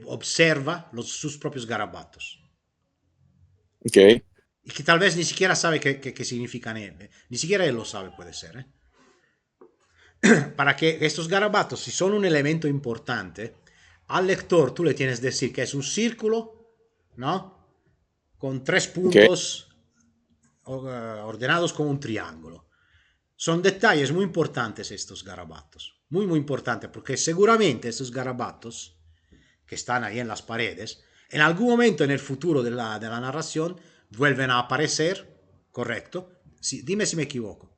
observa sus propios garabatos. Ok. Y que tal vez ni siquiera sabe qué significan él. Ni siquiera él lo sabe, puede ser. Para que estos garabatos, si son un elemento importante, al lector tú le tienes que decir que es un círculo, ¿no? Con tres Ok. puntos ordenados como un triángulo. Son detalles muy importantes estos garabatos. Muy, muy importantes, porque seguramente estos garabatos que están ahí en las paredes, en algún momento en el futuro de la narración vuelven a aparecer, ¿correcto? Sí, dime si me equivoco.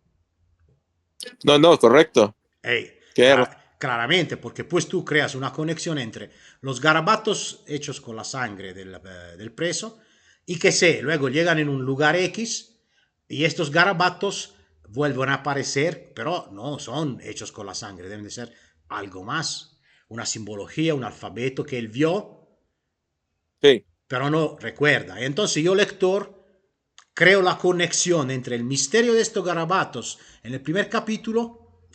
No, no, correcto. Hey, Tienes razón. claramente, porque pues tú creas una conexión entre los garabatos hechos con la sangre del preso y que se luego llegan en un lugar X y estos garabatos vuelven a aparecer, pero no son hechos con la sangre, deben de ser algo más, una simbología, un alfabeto que él vio, Sí. pero no recuerda. Entonces yo, lector, creo la conexión entre el misterio de estos garabatos en el primer capítulo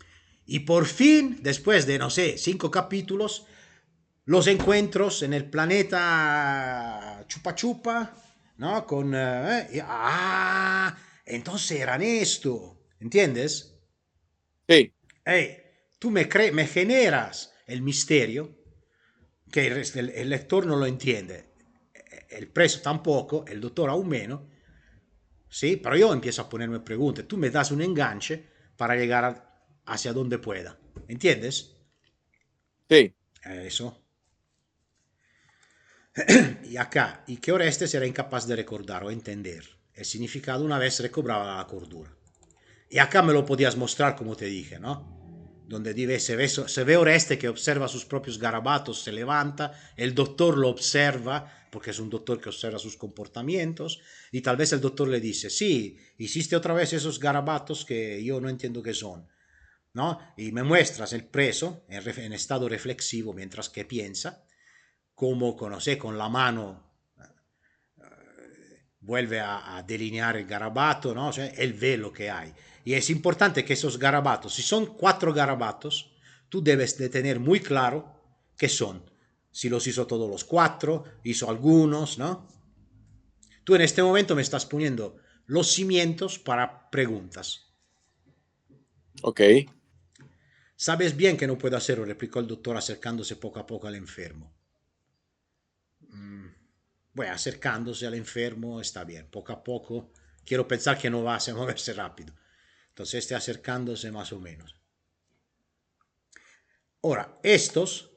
y por fin, después de, no sé, 5 capítulos, los encuentros en el planeta Chupa Chupa, ¿no? Entonces eran esto, ¿entiendes? Sí. Hey, tú me generas el misterio que el lector no lo entiende, el preso tampoco, el doctor aún menos, ¿sí? Pero yo empiezo a ponerme preguntas, tú me das un enganche para llegar hacia donde pueda, ¿entiendes? Sí. Eso. Y acá, y que Orestes era incapaz de recordar o entender el significado una vez recobraba la cordura. Y acá me lo podías mostrar como te dije, ¿no? Donde dice, se ve Oreste que observa sus propios garabatos, se levanta, el doctor lo observa, porque es un doctor que observa sus comportamientos, y tal vez el doctor le dice, sí, hiciste otra vez esos garabatos que yo no entiendo qué son, ¿no? Y me muestras el preso en estado reflexivo mientras que piensa, como conoce con la mano vuelve a delinear el garabato, ¿no? O sea, él ve lo que hay. Y es importante que esos garabatos, si son 4 garabatos, tú debes de tener muy claro qué son. Si los hizo todos los 4, hizo algunos, ¿no? Tú en este momento me estás poniendo los cimientos para preguntas. Ok. Sabes bien que no puedo hacerlo, replicó el doctor acercándose poco a poco al enfermo. Bueno, acercándose al enfermo está bien, poco a poco. Quiero pensar que no va a moverse rápido. Entonces esté acercándose más o menos. Ahora, estos,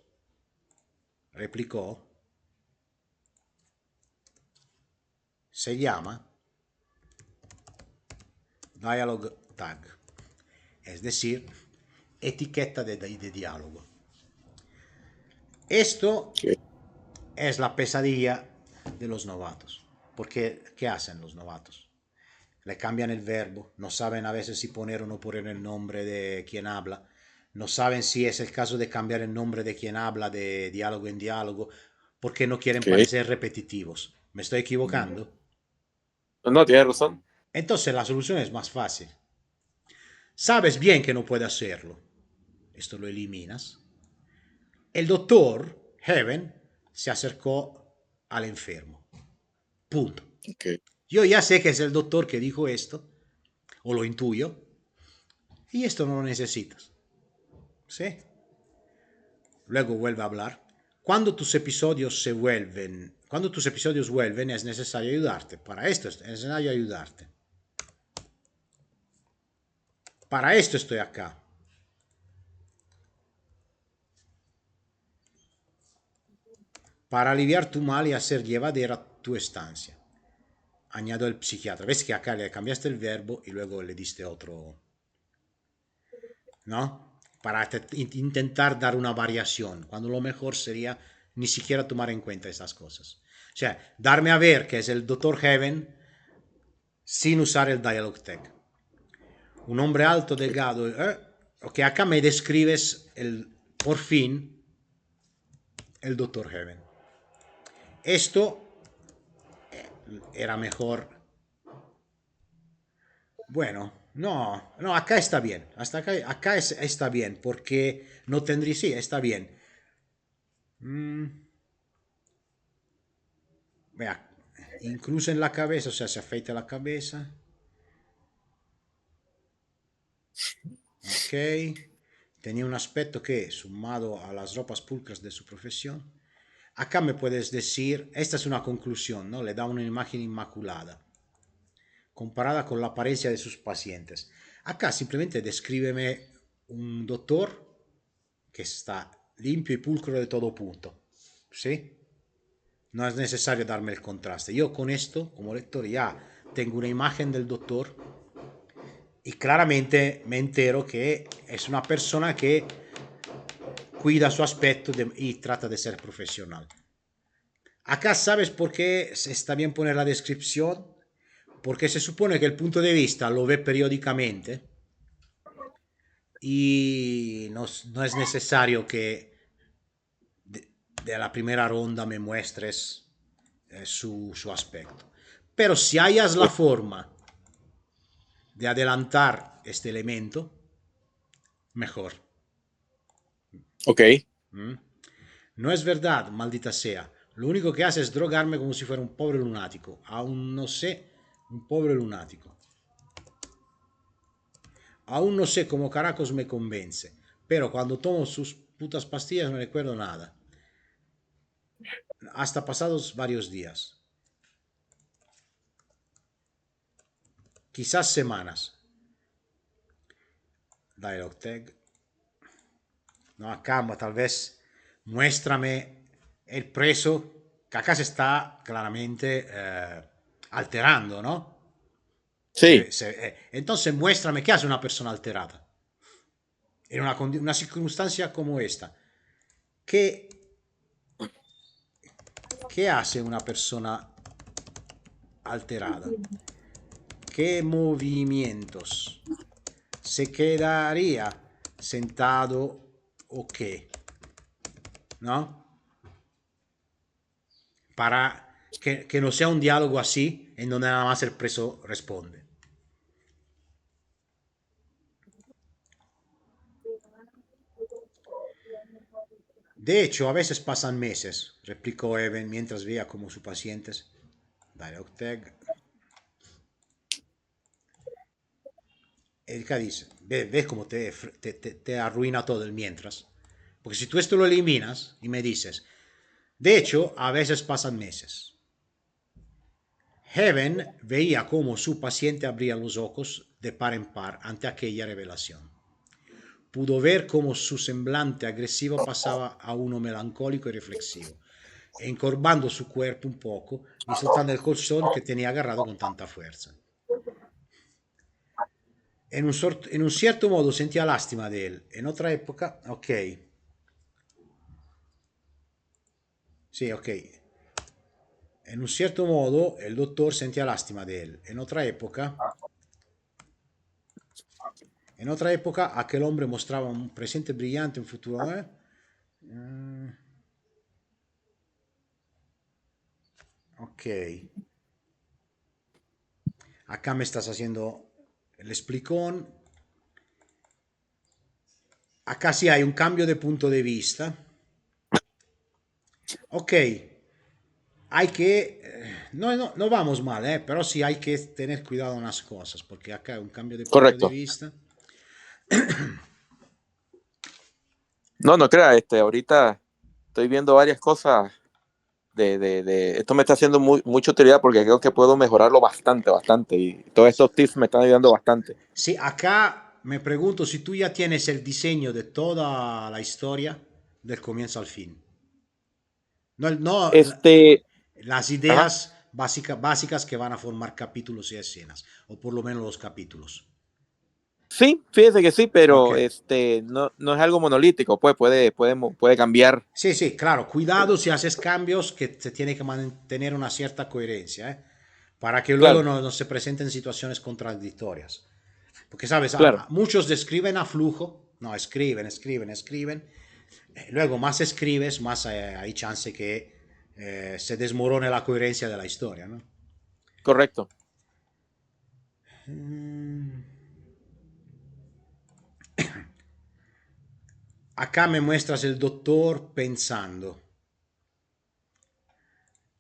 replicó, se llama dialogue tag. Es decir, etiqueta de diálogo. Esto Ok. es la pesadilla de los novatos. Porque, ¿qué hacen los novatos? Le cambian el verbo, no saben a veces si poner o no poner el nombre de quien habla, no saben si es el caso de cambiar el nombre de quien habla de diálogo en diálogo, porque no quieren Ok. parecer repetitivos. ¿Me estoy equivocando? No, tienes razón. Entonces la solución es más fácil. Sabes bien que no puede hacerlo. Esto lo eliminas. El doctor, Heaven, se acercó al enfermo. Punto. Ok. Yo ya sé que es el doctor que dijo esto, o lo intuyo, y esto no lo necesitas. ¿Sí? Luego vuelve a hablar. Cuando tus episodios vuelven, es necesario ayudarte. Para esto es necesario ayudarte. Para esto estoy acá. Para aliviar tu mal y hacer llevadera tu estancia. Añado el psiquiatra. ¿Ves que acá le cambiaste el verbo y luego le diste otro, ¿no? Para intentar dar una variación, cuando lo mejor sería ni siquiera tomar en cuenta estas cosas. O sea, darme a ver que es el Dr. Heaven sin usar el dialog tag. Un hombre alto, delgado. Ok, acá me describes por fin el Dr. Heaven. Esto era mejor. Bueno, no, no, acá está bien. Hasta acá está bien, porque no tendría, sí, está bien. Mm, vea, incluso en la cabeza, o sea, se afeita la cabeza. Ok. Tenía un aspecto que, sumado a las ropas pulcras de su profesión, acá me puedes decir, esta es una conclusión, ¿no? Le da una imagen inmaculada, comparada con la apariencia de sus pacientes. Acá simplemente descríbeme un doctor que está limpio y pulcro de todo punto, ¿sí? No es necesario darme el contraste. Yo con esto, como lector, ya tengo una imagen del doctor y claramente me entero que es una persona que cuida su aspecto y trata de ser profesional. Acá sabes por qué está bien poner la descripción, porque se supone que el punto de vista lo ve periódicamente y no es necesario que de la primera ronda me muestres su aspecto. Pero si hayas la forma de adelantar este elemento, mejor. Ok. ¿Mm? No es verdad, maldita sea. Lo único que hace es drogarme como si fuera un pobre lunático. Aún no sé, un pobre lunático. Aún no sé cómo carajos me convence. Pero cuando tomo sus putas pastillas no recuerdo nada. Hasta pasados varios días. Quizás semanas. Dialog tag. No, acá tal vez muéstrame el preso que acá se está claramente alterando, ¿no? Sí. Entonces muéstrame qué hace una persona alterada en una circunstancia como esta. ¿Qué, ¿Qué hace una persona alterada? ¿Qué movimientos? ¿Se quedaría sentado o qué? ¿No? Para que no sea un diálogo así en donde nada más el preso responde. De hecho, a veces pasan meses, replicó Evan mientras veía como sus pacientes. Dialog tag. Erika dice, ves cómo te arruina todo el mientras. Porque si tú esto lo eliminas y me dices, de hecho, a veces pasan meses. Heaven veía cómo su paciente abría los ojos de par en par ante aquella revelación. Pudo ver cómo su semblante agresivo pasaba a uno melancólico y reflexivo, encorvando su cuerpo un poco y soltando el colchón que tenía agarrado con tanta fuerza. en un cierto modo sentía lástima de él. En otra época, ok, sí, ok. En un cierto modo el doctor sentía lástima de él. En otra época aquel hombre mostraba un presente brillante, un futuro. Mm, ok. Acá me estás haciendo el explicón. Acá sí hay un cambio de punto de vista. Ok, hay que... no, no, no vamos mal, pero sí hay que tener cuidado en las cosas, porque acá hay un cambio de punto de Correcto. vista. No, no crea, ahorita estoy viendo varias cosas esto me está haciendo mucha utilidad porque creo que puedo mejorarlo bastante, bastante. Y todos estos tips me están ayudando bastante. Sí, acá me pregunto si tú ya tienes el diseño de toda la historia del comienzo al fin. No, no Este, las ajá. ideas básicas que van a formar capítulos y escenas, o por lo menos los capítulos. Sí, fíjese que sí, Ok. pero no, no es algo monolítico, pues puede cambiar. Sí, sí, claro, cuidado si haces cambios que se tiene que mantener una cierta coherencia, para que luego Claro, no se presenten situaciones contradictorias. Porque, sabes, claro, muchos describen a flujo, no, escriben. Luego, más escribes, más hay chance que se desmorone la coherencia de la historia, ¿no? correcto. Mm, Acá me muestras el doctor pensando.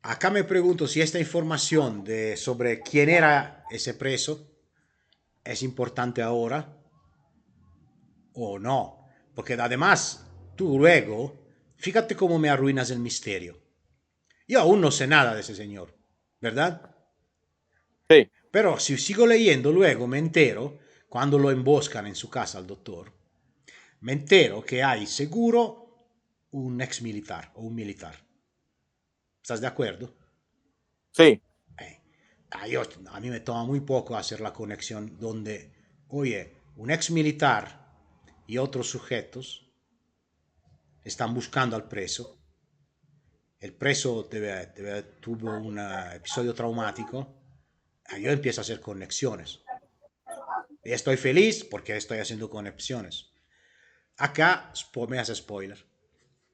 Acá me pregunto si esta información sobre quién era ese preso es importante ahora o no. Porque además, tú luego, fíjate cómo me arruinas el misterio. Yo aún no sé nada de ese señor, ¿verdad? Sí, Pero si sigo leyendo luego me entero, cuando lo emboscan en su casa al doctor, me entero que hay seguro un ex militar o un militar. ¿Estás de acuerdo? sí, Eh, a mí me toma muy poco hacer la conexión donde, oye, un ex militar y otros sujetos están buscando al preso. El preso tuvo un episodio traumático. Yo empiezo a hacer conexiones. Y estoy feliz porque estoy haciendo conexiones. Acá me hace spoiler.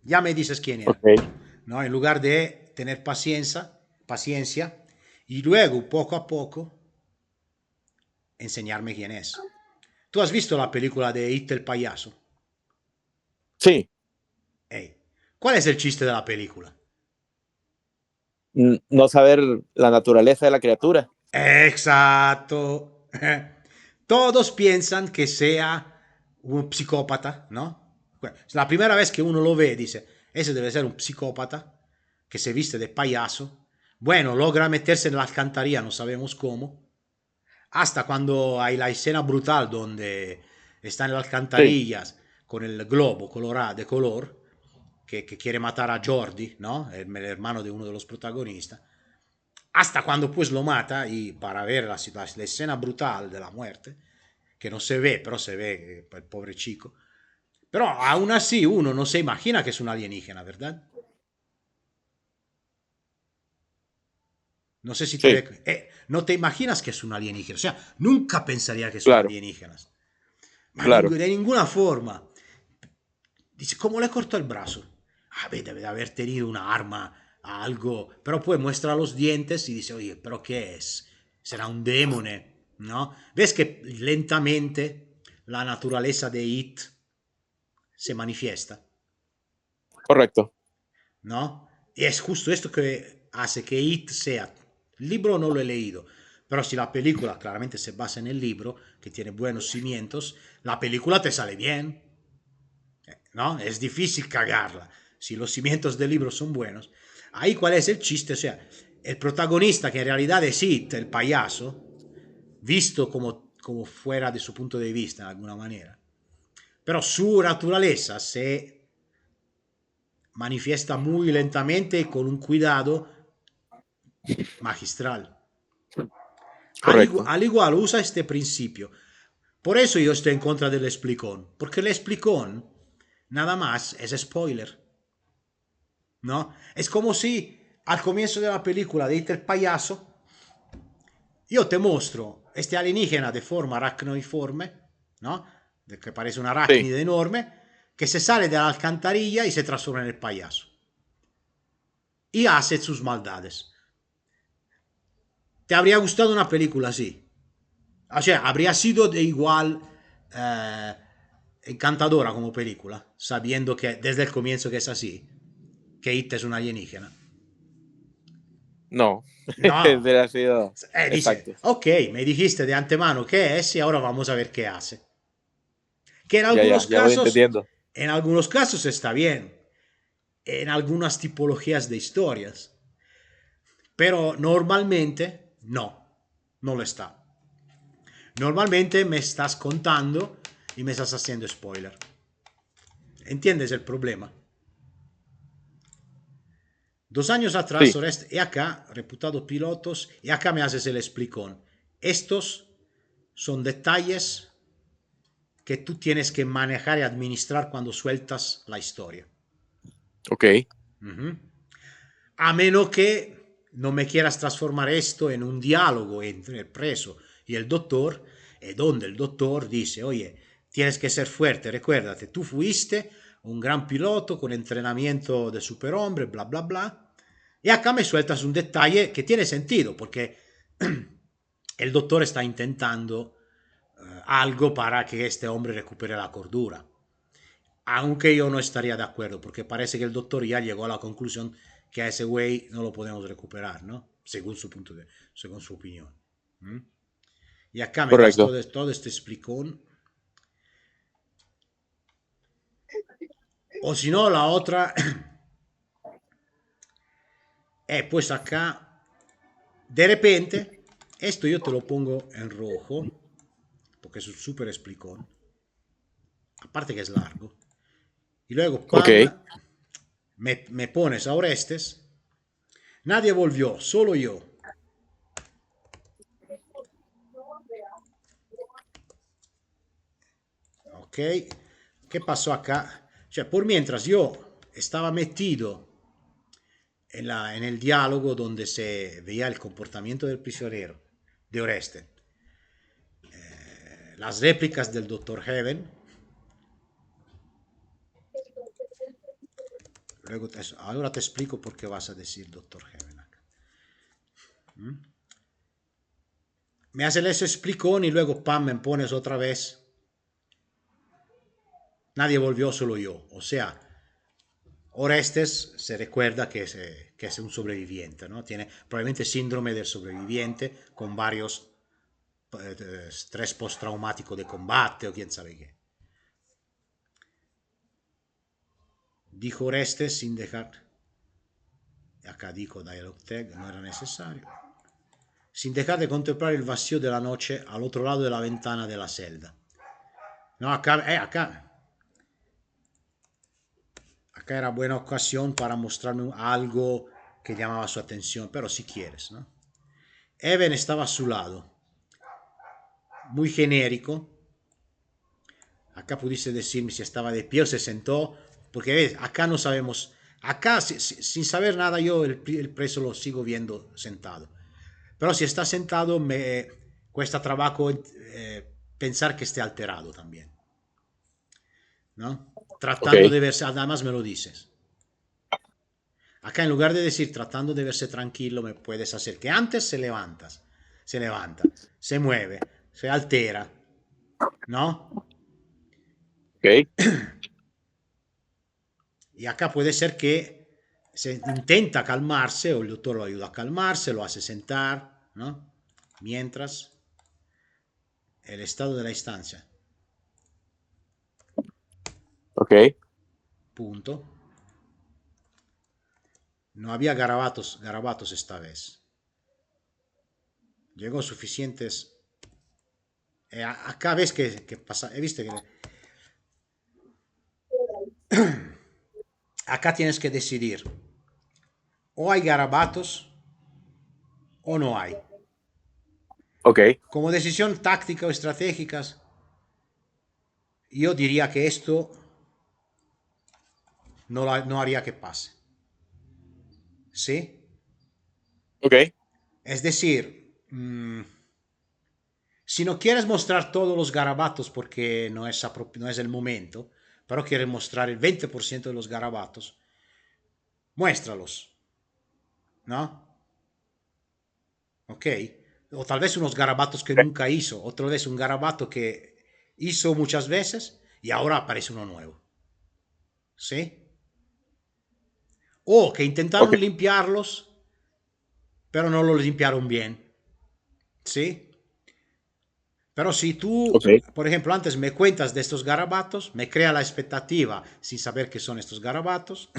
Ya me dices quién era. ok, ¿No? En lugar de tener paciencia y luego, poco a poco, enseñarme quién es. ¿Tú has visto la película de It el payaso? sí. Hey, ¿cuál es el chiste de la película? No saber la naturaleza de la criatura. Exacto. Todos piensan que sea un psicópata, ¿no? La primera vez que uno lo ve dice, ese debe ser un psicópata que se viste de payaso. Bueno, logra meterse en la alcantarilla, no sabemos cómo. Hasta cuando hay la escena brutal donde está en las Sí, alcantarillas con el globo colorado, de color, que quiere matar a Jordi, ¿no? El hermano de uno de los protagonistas. Hasta cuando pues lo mata y para ver la escena brutal de la muerte, que no se ve, pero se ve el pobre chico. Pero aún así uno no se imagina que es un alienígena, ¿verdad? No sé si sí, no te imaginas que es un alienígena. O sea, nunca pensaría que son claro, alienígenas. Ma claro. de ninguna forma. Dice, ¿cómo le cortó el brazo? A ver, debe de haber tenido una arma, algo. Pero pues muestra los dientes y dice, oye, ¿pero qué es? ¿Será un demone? ¿No? ¿Ves que lentamente la naturaleza de It se manifiesta? Correcto. ¿No? Y es justo esto que hace que It sea. El libro no lo he leído, pero si la película claramente se basa en el libro, que tiene buenos cimientos, la película te sale bien, ¿no? Es difícil cagarla. Si los cimientos del libro son buenos, ahí cuál es el chiste, o sea, el protagonista que en realidad es It, el payaso, visto como fuera de su punto de vista de alguna manera, pero su naturaleza se manifiesta muy lentamente y con un cuidado magistral. Correcto. Al igual usa este principio. Por eso yo estoy en contra del explicón, porque el explicón nada más es spoiler, ¿no? Es como si al comienzo de la película de el payaso, yo te muestro este alienígena de forma aracnoiforme, ¿no? De que parece un Sí, arácnide enorme, que se sale de la alcantarilla y se transforma en el payaso. Y hace sus maldades. ¿Te habría gustado una película así? O sea, habría sido de igual eh, encantadora como película, sabiendo que desde el comienzo que es así, que It es una alienígena. no, No, hubiera sido dice, exacto. ok, me dijiste de antemano qué es y ahora vamos a ver qué hace. Que Ya, ya, ya voy entendiendo. en algunos casos está bien, en algunas tipologías de historias, pero normalmente no, no lo está. Normalmente me estás contando y me estás haciendo spoiler. ¿Entiendes el problema? 2 años atrás, Sí, Oreste, y acá, reputado pilotos, y acá me haces el explicón. Estos son detalles que tú tienes que manejar y administrar cuando sueltas la historia. ok, Uh-huh. A menos que no me quieras transformar esto en un diálogo entre el preso y el doctor, donde el doctor dice, oye, tienes que ser fuerte, recuérdate, tú fuiste un gran piloto con entrenamiento de superhombre, bla, bla, bla. Y acá me sueltas un detalle que tiene sentido, porque el doctor está intentando algo para que este hombre recupere la cordura. Aunque yo no estaría de acuerdo, porque parece que el doctor ya llegó a la conclusión que a ese güey no lo podemos recuperar, ¿no? Según su opinión. ¿Mm? Y acá me das correcto. todo este explicón. O si no, la otra, pues acá, de repente, esto yo te lo pongo en rojo, porque es un súper explicón. Aparte que es largo. Y luego, Ok, pam, me pones a Orestes. Nadie volvió, solo yo. ¿Ok? ¿Qué pasó acá? Cioè, por mientras yo estaba metido en el diálogo donde se veía el comportamiento del prisionero, de Oreste, las réplicas del Dr. Heaven, ahora te explico por qué vas a decir Dr. Heaven acá. ¿Mm? Me hace ese explicón y luego, pam, me pones otra vez. Nadie volvió, solo yo. O sea, Orestes se recuerda que es un sobreviviente, ¿no? Tiene probablemente síndrome del sobreviviente con varios estrés postraumático de combate o quién sabe qué. Dijo Orestes sin dejar, acá dijo Dialog Tag, no era necesario, sin dejar de contemplar el vacío de la noche al otro lado de la ventana de la celda. No, acá era buena ocasión para mostrarme algo que llamaba su atención, pero si quieres, ¿no? Evan estaba a su lado, muy genérico. Acá pudiste decirme si estaba de pie o se sentó, porque ves, acá no sabemos, acá sin saber nada yo el preso lo sigo viendo sentado. Pero si está sentado me cuesta trabajo pensar que esté alterado también, ¿no? ok, Tratando de verse, además me lo dices. Acá en lugar de decir tratando de verse tranquilo, me puedes hacer que antes se levanta, se mueve, se altera, ¿no? ok. Y acá puede ser que se intenta calmarse o el doctor lo ayuda a calmarse, lo hace sentar, ¿no? Mientras el estado de la instancia, Ok, punto. No había garabatos esta vez. Llegó suficientes. Acá ves que pasa, viste que acá tienes que decidir. O hay garabatos o no hay. ok. Como decisión táctica o estratégica, yo diría que esto no haría que pase. ¿Sí? Ok, Es decir, si no quieres mostrar todos los garabatos porque no es el momento, pero quieres mostrar el 20% de los garabatos, muéstralos, ¿no? ¿Ok? O tal vez unos garabatos que ok, nunca hizo, otra vez un garabato que hizo muchas veces y ahora aparece uno nuevo, ¿sí? O que ok, intentaron limpiarlos, pero no los limpiaron bien, ¿sí? Pero si ok, tú, por ejemplo, antes me cuentas de estos garabatos, me crea la expectativa sin saber qué son estos garabatos,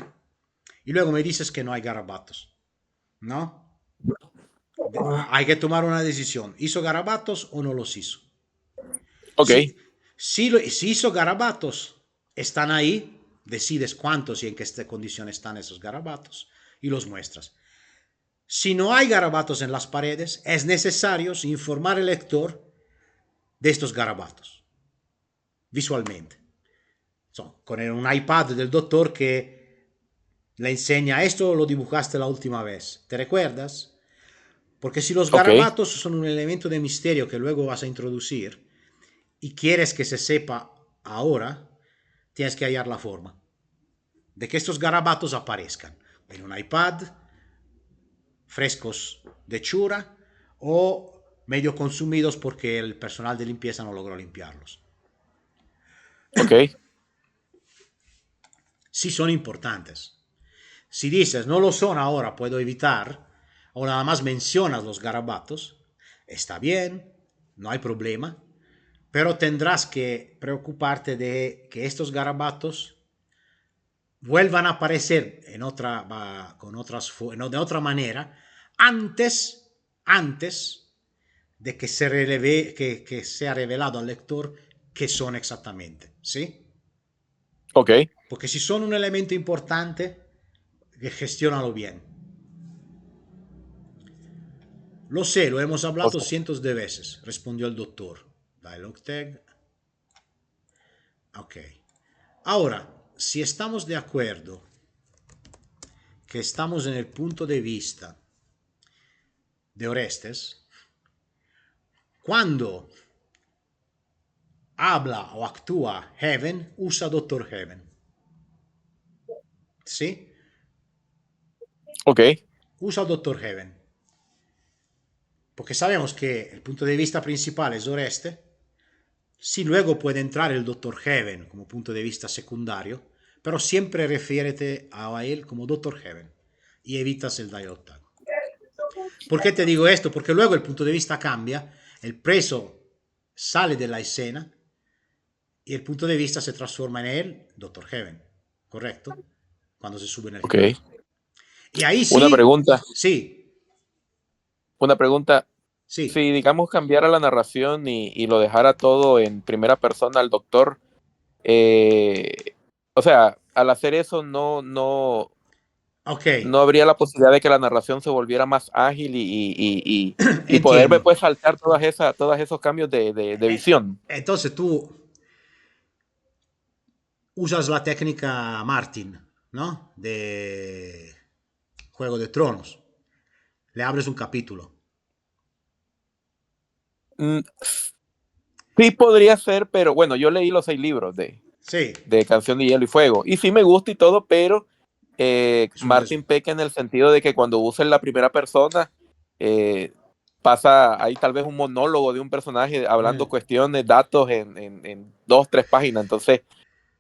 y luego me dices que no hay garabatos, ¿no? Hay que tomar una decisión. ¿Hizo garabatos o no los hizo? ok, Si, si hizo garabatos, están ahí, decides cuántos y en qué condición están esos garabatos y los muestras. Si no hay garabatos en las paredes, es necesario informar al lector de estos garabatos visualmente. Con un iPad del doctor que le enseña esto lo dibujaste la última vez. ¿Te recuerdas? Porque si los ok, garabatos son un elemento de misterio que luego vas a introducir y quieres que se sepa ahora, tienes que hallar la forma de que estos garabatos aparezcan en un iPad, frescos de chura o medio consumidos porque el personal de limpieza no logró limpiarlos. ok, Sí son importantes. Si dices no lo son ahora, puedo evitar, o nada más mencionas los garabatos, está bien, no hay problema, pero tendrás que preocuparte de que estos garabatos vuelvan a aparecer en otra, con otras, de otra manera antes de que que sea revelado al lector qué son exactamente, ¿sí? ok. Porque si son un elemento importante, gestiónalo bien. Lo sé, lo hemos O hablado sea, cientos de veces, respondió el doctor. Dialog tag. Ok. Ahora, si estamos de acuerdo que estamos en el punto de vista de Orestes, cuando habla o actúa Heaven, usa Doctor Heaven. ¿Sí? ok, Usa Doctor Heaven. Porque sabemos que el punto de vista principal es Oreste. Sí, luego puede entrar el Doctor Heaven como punto de vista secundario, pero siempre refiérete a él como Doctor Heaven y evitas el dialog tag. ¿Por qué te digo esto? Porque luego el punto de vista cambia, el preso sale de la escena y el punto de vista se transforma en él, Doctor Heaven, ¿correcto? Cuando se sube en el ok. final. Y ahí Una sí, pregunta, sí, una pregunta. sí. Si, digamos, cambiara la narración y lo dejara todo en primera persona al doctor, eh, o sea, al hacer eso Ok, no habría la posibilidad de que la narración se volviera más ágil y poderme entiendo. pues saltar todos esos cambios de visión. Entonces tú usas la técnica Martin, ¿no? De Juego de Tronos. Le abres un capítulo. Mm, sí podría ser, pero bueno, yo leí los 6 libros Sí, de Canción de Hielo y Fuego y sí me gusta y todo, pero es un Martin peca en el sentido de que cuando usa en la primera persona, eh, pasa ahí tal vez un monólogo de un personaje hablando mm, cuestiones, datos en 2, 3 páginas. Entonces,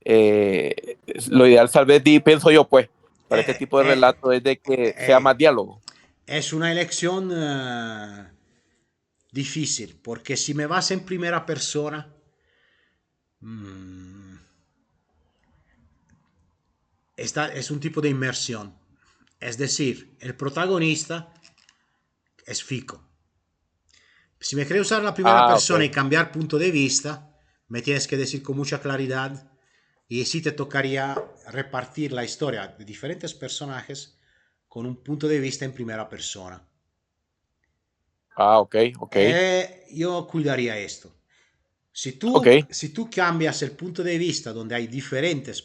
eh, lo ideal tal vez, pienso yo, pues, para este eh, tipo de eh, relato es de que sea más eh, diálogo. es una elección difícil, porque si me vas en primera persona, mm, es un tipo de inmersión. Es decir, el protagonista es Fico. Si me quieres usar la primera Ah, persona y ok. cambiar punto de vista, me tienes que decir con mucha claridad y sí te tocaría repartir la historia de diferentes personajes con un punto de vista en primera persona. Ah, ok, ok. Yo cuidaría esto. Si Ok, si tú cambias el punto de vista donde hay diferentes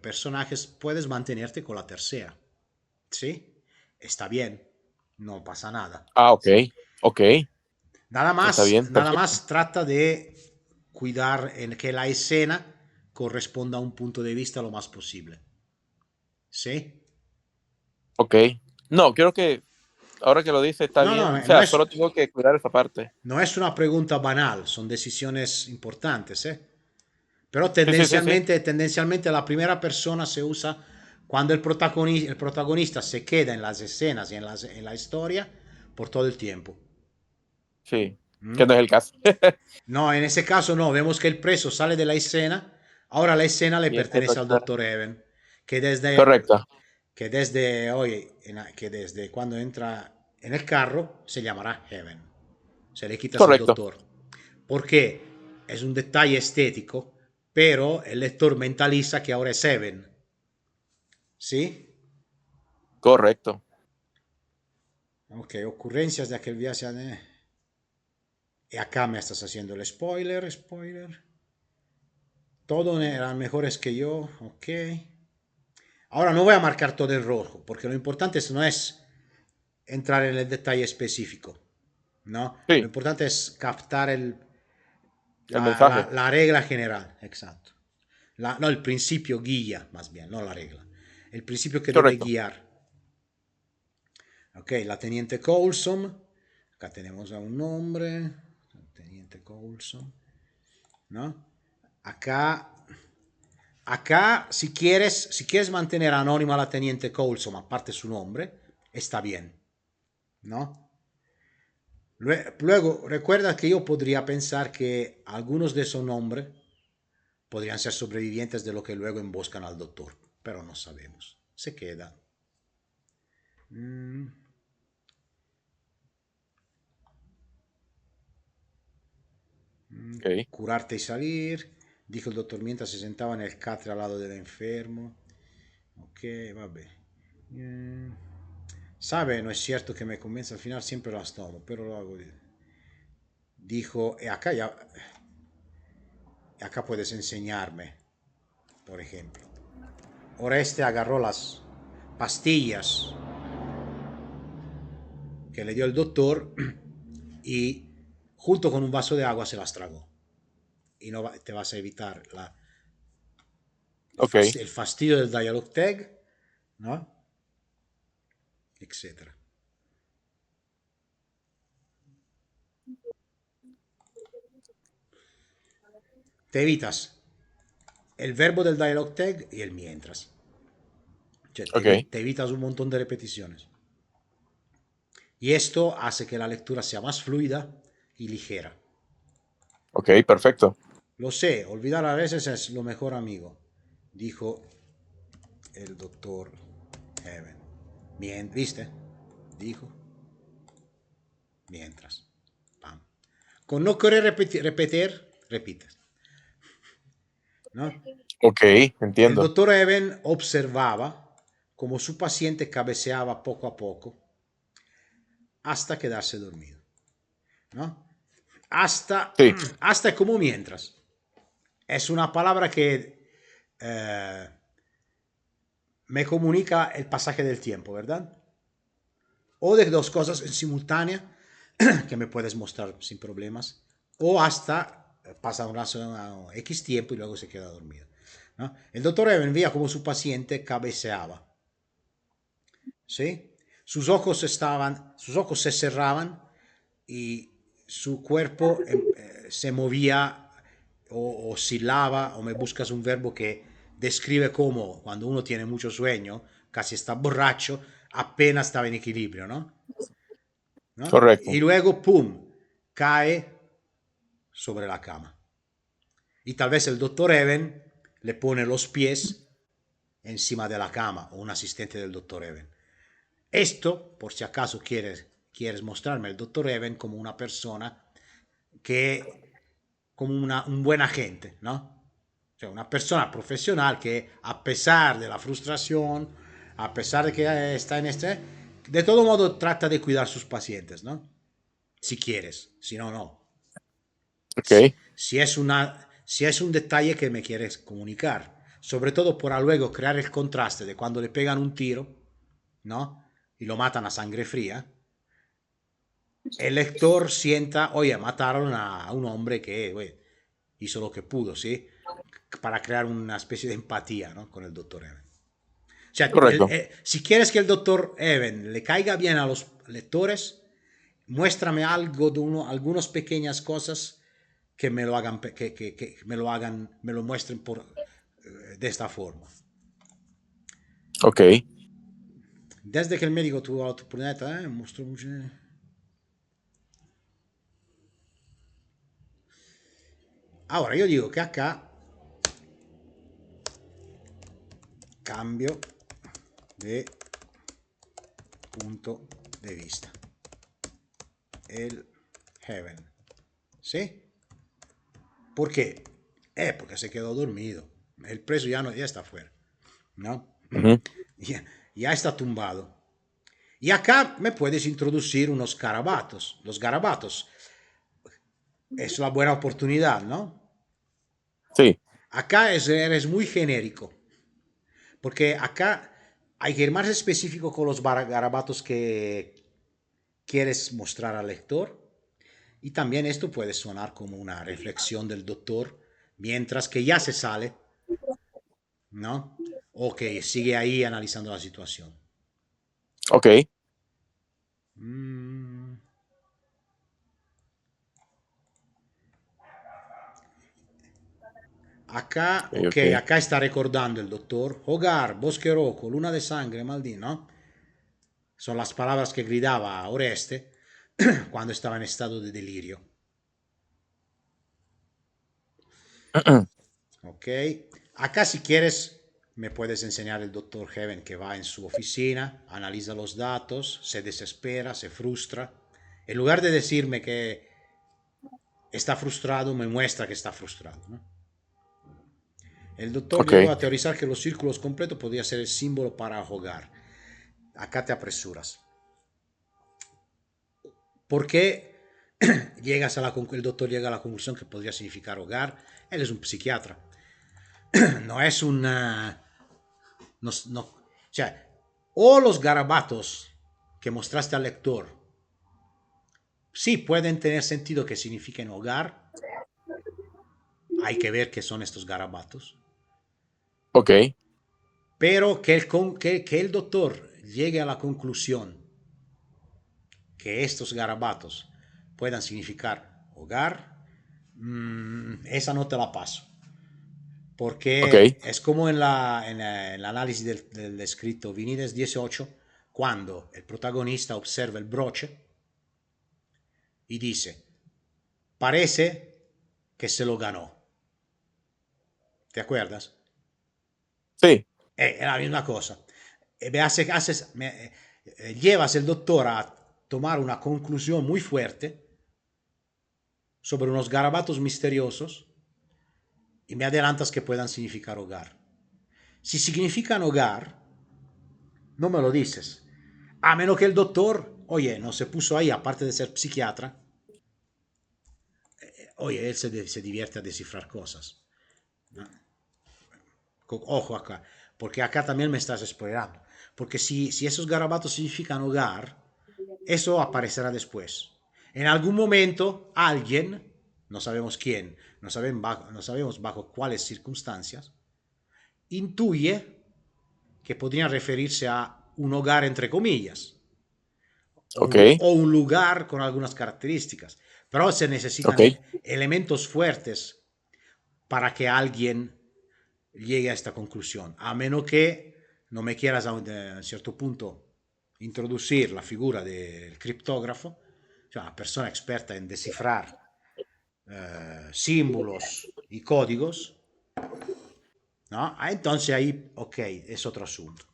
personajes, puedes mantenerte con la tercera. ¿Sí? Está bien, no pasa nada. ok, ok, está bien, Nada perfecto. más trata de cuidar en que la escena corresponda a un punto de vista lo más posible. ¿Sí? Ok. No, creo que ahora que lo dice está No, bien. O no sea, es, solo tengo que cuidar esa parte. no es una pregunta banal, son decisiones importantes, ¿eh? Pero Sí, sí, sí, sí. tendencialmente la primera persona se usa cuando el protagonista se queda en las escenas y en la historia por todo el tiempo. Sí, que ¿Mm? no es el caso. No, en ese caso no, vemos que el preso sale de la escena, ahora la escena le Y empieza a pertenece al actuar. doctor Even, que desde, Correcto, que desde cuando entra en el carro se llamará Heaven. Se le quitas el correcto, doctor. Porque es un detalle estético, pero el lector mentaliza que ahora es Heaven. ¿Sí? correcto. Ok, ocurrencias de aquel viaje. Y acá me estás haciendo el spoiler. Todos eran mejores que yo, ok. Ahora no voy a marcar todo en rojo, porque lo importante no es entrar en el detalle específico, ¿no? Lo Sí, importante es captar el mensaje. la regla general, exacto. No, el principio guía, más bien, no la regla. El principio que debe Correcto. guiar. Ok, la teniente Coulson. Acá tenemos a un nombre. Teniente Coulson, ¿no? Acá si quieres mantener anónima a la teniente Coulson, aparte su nombre, está bien, ¿no? Luego, recuerda que yo podría pensar que algunos de esos nombres podrían ser sobrevivientes de lo que luego emboscan al doctor, pero no sabemos. Se queda. Mm, Ok. curarte y salir, dijo el doctor mientras se sentaba en el catre al lado del enfermo. Ok, vabbè. Mm, sabe, no es cierto que me convence al final, siempre las tomo, pero lo hago. Dijo, acá puedes enseñarme, por ejemplo. Oreste agarró las pastillas que le dio el doctor y junto con un vaso de agua se las tragó. Y no te vas a evitar Ok. el fastidio del dialogue tag, ¿no? Etcétera. Te evitas el verbo del dialogue tag y el mientras. Cioè, Ok. te evitas un montón de repeticiones. Y esto hace que la lectura sea más fluida y ligera. Ok, perfecto. Lo sé, olvidar a veces es lo mejor amigo, dijo el doctor Heaven. ¿Viste? Dijo. Mientras. Pam. Con no querer repetir, repites. ¿No? Ok, El entiendo. doctor Even observaba como su paciente cabeceaba poco a poco hasta quedarse dormido. ¿No? Sí, Hasta como mientras. Es una palabra que eh, me comunica el pasaje del tiempo, ¿verdad? O de dos cosas en simultánea que me puedes mostrar sin problemas, o hasta pasa un X tiempo y luego se queda dormido. ¿No? El doctor Even veía como su paciente cabeceaba, ¿sí? Sus ojos se cerraban y su cuerpo se movía o oscilaba, o me buscas un verbo que describe cómo cuando uno tiene mucho sueño, casi está borracho, apenas estaba en equilibrio, ¿no? ¿No? Y correcto. luego, ¡pum!, cae sobre la cama. Y tal vez el doctor Even le pone los pies encima de la cama, o un asistente del doctor Even. Esto, por si acaso quieres mostrarme al doctor Even como una persona que, como un buen agente, ¿no? O sea, una persona profesional que a pesar de la frustración, a pesar de que está en de todo modo trata de cuidar sus pacientes, ¿no? Si quieres, si no, no. Ok. si es un detalle que me quieres comunicar, sobre todo para luego crear el contraste de cuando le pegan un tiro, ¿no? Y lo matan a sangre fría, el lector sienta, oye, mataron a un hombre que oye, hizo lo que pudo, ¿sí? Para crear una especie de empatía, ¿no? Con el doctor Even. O sea, Correcto. si quieres que el doctor Even le caiga bien a los lectores, muéstrame algo de algunas pequeñas cosas que me lo hagan, que me lo hagan, me lo muestren de esta forma. Ok. Desde que el médico tuvo la oportunidad, mostró mucho. Ahora, yo digo que acá cambio de punto de vista. El Heaven. ¿Sí? ¿Por qué? Porque se quedó dormido. El preso ya, no, ya está fuera. ¿No? Ujú. Ya, ya está tumbado. Y acá me puedes introducir unos garabatos. Los garabatos es la buena oportunidad, ¿no? Sí. Acá eres muy genérico. Porque acá hay que ir más específico con los garabatos que quieres mostrar al lector. Y también esto puede sonar como una reflexión del doctor mientras que ya se sale, ¿no? O que sigue ahí analizando la situación. Ok. Mm. Acá, Ok, ok, ok. acá está recordando el doctor. Hogar, bosque rojo, luna de sangre, Maldini, ¿no? Son las palabras que gridaba a Oreste cuando estaba en estado de delirio. Ok. Acá si quieres me puedes enseñar el doctor Heaven que va en su oficina, analiza los datos, se desespera, se frustra. En lugar de decirme que está frustrado, me muestra que está frustrado, ¿no? El doctor Ok. llegó a teorizar que los círculos completos podía ser el símbolo para hogar. Acá te apresuras. ¿Por qué el doctor llega a la conclusión que podría significar hogar? Él es un psiquiatra. No es una... No, o sea, o los garabatos que mostraste al lector sí pueden tener sentido que signifiquen hogar. Hay que ver qué son estos garabatos. Ok. Pero que el doctor llegue a la conclusión que estos garabatos puedan significar hogar, esa no te la paso. Ok. Porque es como en el análisis del escrito Vinides 18, cuando el protagonista observa el broche y dice, parece que se lo ganó. ¿Te acuerdas? Sí. Es la misma cosa. Llevas el doctor a tomar una conclusión muy fuerte sobre unos garabatos misteriosos y me adelantas que puedan significar hogar. Si significan hogar, no me lo dices. A menos que el doctor, oye, no se puso ahí, aparte de ser psiquiatra, oye, él se divierte a descifrar cosas. ¿No? Ojo acá, porque acá también me estás spoilerando. Porque si esos garabatos significan hogar, eso aparecerá después. En algún momento, alguien, no sabemos quién, no sabemos bajo cuáles circunstancias, intuye que podrían referirse a un hogar entre comillas, Ok. o un lugar con algunas características. Pero se necesitan Ok. elementos fuertes para que alguien llegue a esta conclusión, a menos que no me quieras a un cierto punto introducir la figura del criptógrafo, cioè una persona experta en descifrar símbolos y códigos, ¿no? Entonces ahí, ok, es otro asunto.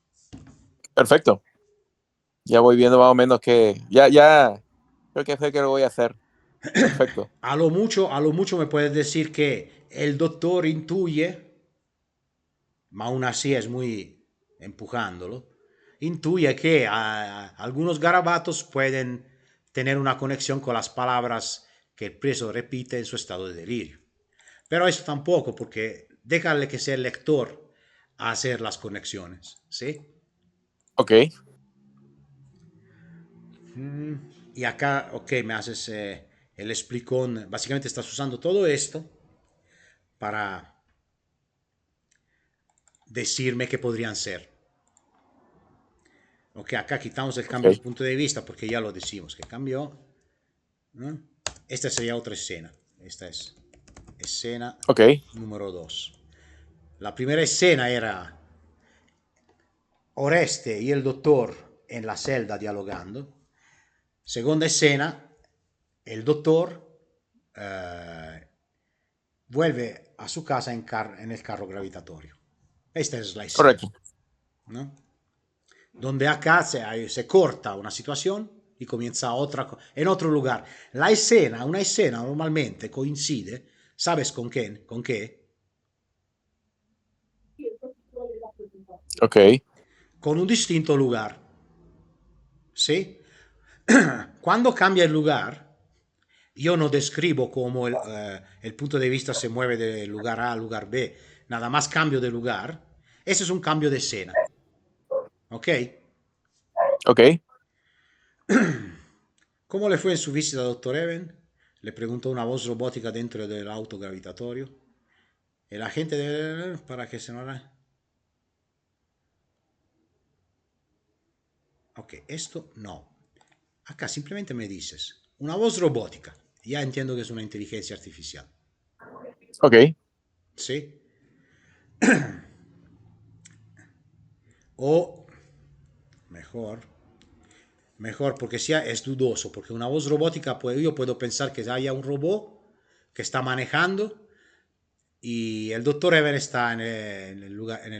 Perfecto. Ya voy viendo más o menos que. Ya. Creo que fue que lo voy a hacer. Perfecto. A lo mucho me puedes decir que el doctor intuye, ma aún así es muy empujándolo, intuye que algunos garabatos pueden tener una conexión con las palabras que el preso repite en su estado de delirio. Pero eso tampoco, porque déjale que sea el lector a hacer las conexiones, ¿sí? Ok, Mm, Y acá, ok, me haces el explicón. Básicamente estás usando todo esto para decirme qué podrían ser. Ok, acá quitamos el cambio de ok, punto de vista porque ya lo decimos que cambió, ¿no? Esta sería otra escena. Esta es escena ok, número 2. La primera escena era Oreste y el doctor en la celda dialogando. Segunda escena, el doctor vuelve a su casa en el carro gravitatorio. Esta es la escena, correcto. ¿no? Donde acá se corta una situación y comienza otra en otro lugar. Una escena normalmente coincide, ¿sabes con qué? ¿Con qué? Ok, Con un distinto lugar, ¿sí? Cuando cambia el lugar, yo no describo cómo el punto de vista se mueve de lugar A al lugar B, nada más cambio de lugar. Ese es un cambio de escena, ¿ok? ok. ¿Cómo le fue en su visita, doctor Even? Le preguntó una voz robótica dentro del auto gravitatorio. El agente debe... para que se no... Ok, esto no. Acá simplemente me dices una voz robótica. Ya entiendo que es una inteligencia artificial. Ok, ¿Sí? O mejor, mejor, porque si es dudoso, porque una voz robótica, pues yo puedo pensar que haya un robot que está manejando y el doctor Ever está en el lugar, en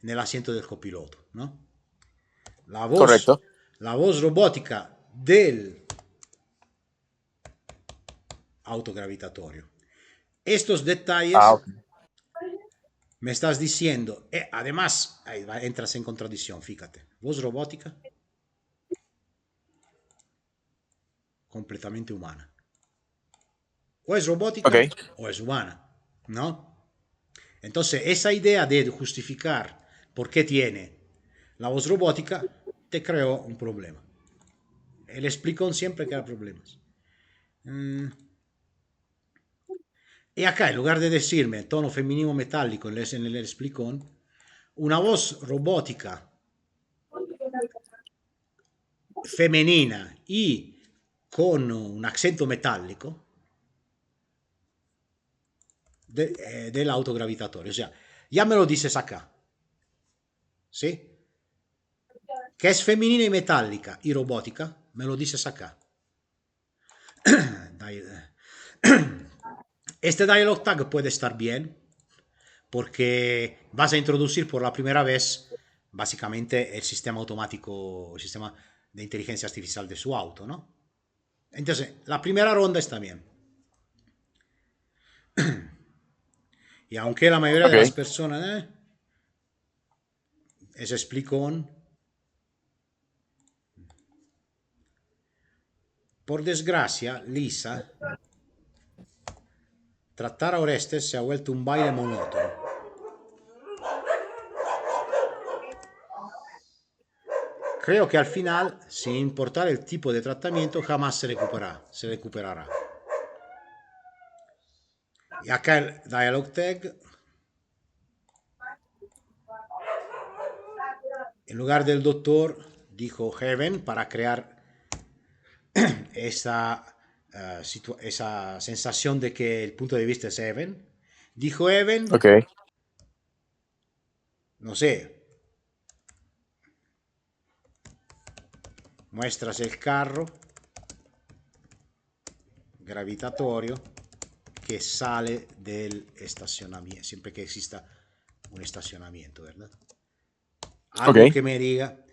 el asiento del copiloto, ¿no? La voz, correcto. la voz robótica del autogravitatorio. Estos Ah, detalles ok. me estás diciendo, además, entras en contradicción, fíjate, voz robótica completamente humana. O es Ok, robótica o es humana, ¿no? Entonces, esa idea de justificar por qué tiene la voz robótica te creó un problema. El explicón siempre crea problemas. Mm, Y acá, en lugar de decirme tono femenino metálico en el explicón, una voz robótica femenina y con un acento metálico del autogravitatorio. O sea, ya me lo dices acá, ¿sí? Que es femenina y metálica y robótica, me lo dices acá. Este dialog tag puede estar bien porque vas a introducir por la primera vez básicamente el sistema automático, el sistema de inteligencia artificial de su auto, ¿no? Entonces, la primera ronda está bien. Y aunque la mayoría de las ok. personas es explicón, por desgracia, Lisa, tratar a Orestes se ha vuelto un baile monótono. Creo que al final, sin importar el tipo de tratamiento, jamás se recuperará. Y acá el dialog tag, en lugar del doctor, dijo Heaven para crear esa, esa sensación de que el punto de vista es Heaven. Dijo Heaven, Ok. no sé, muestras el carro gravitatorio que sale del estacionamiento, siempre que exista un estacionamiento, ¿verdad? Algo Ok. que me diga,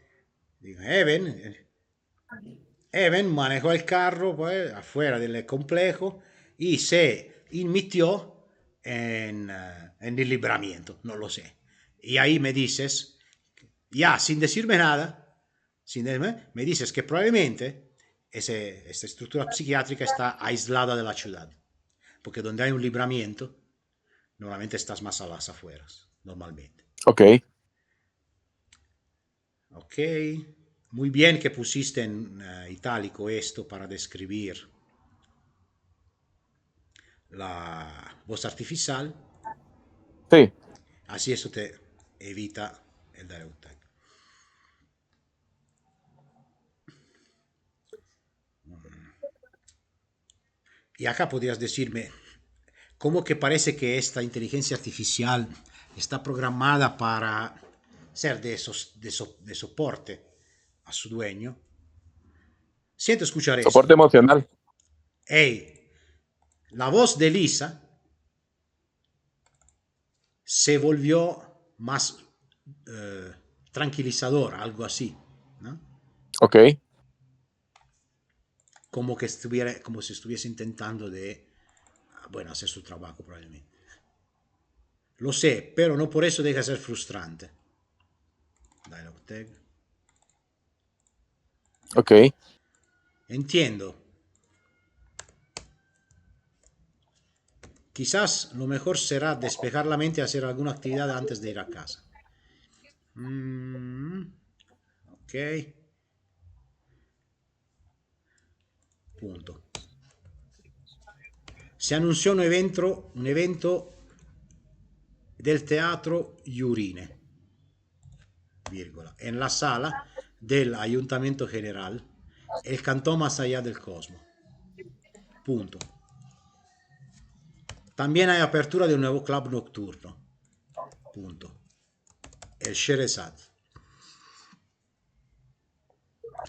Even manejó el carro pues, afuera del complejo y se inmitió en el libramiento, no lo sé. Y ahí me dices, ya sin decirme nada, me dices que probablemente esta estructura psiquiátrica está aislada de la ciudad, porque donde hay un libramiento Normalmente estás más a las afueras, normalmente. Ok. Ok, muy bien que pusiste en itálico esto para describir la voz artificial, Sí. así eso te evita el dialog tag. Y acá podrías decirme, ¿cómo que parece que esta inteligencia artificial está programada para ser de soporte a su dueño? Siento escuchar Soporte esto. emocional. Hey, la voz de Lisa se volvió más eh, tranquilizadora, algo así, ¿no? Ok. Como que estuviera, como si estuviese intentando de, bueno, hacer su trabajo probablemente. Lo sé, pero no por eso deja de ser frustrante. Dialog tag. Ok. Entiendo. Quizás lo mejor será despejar la mente y hacer alguna actividad antes de ir a casa. Ok. Punto. Se anunció un evento del teatro Iurine, virgola, en la sala del Ayuntamiento General, el cantón más allá del cosmo. Punto. También hay apertura de un nuevo club nocturno. Punto. El Sherezad.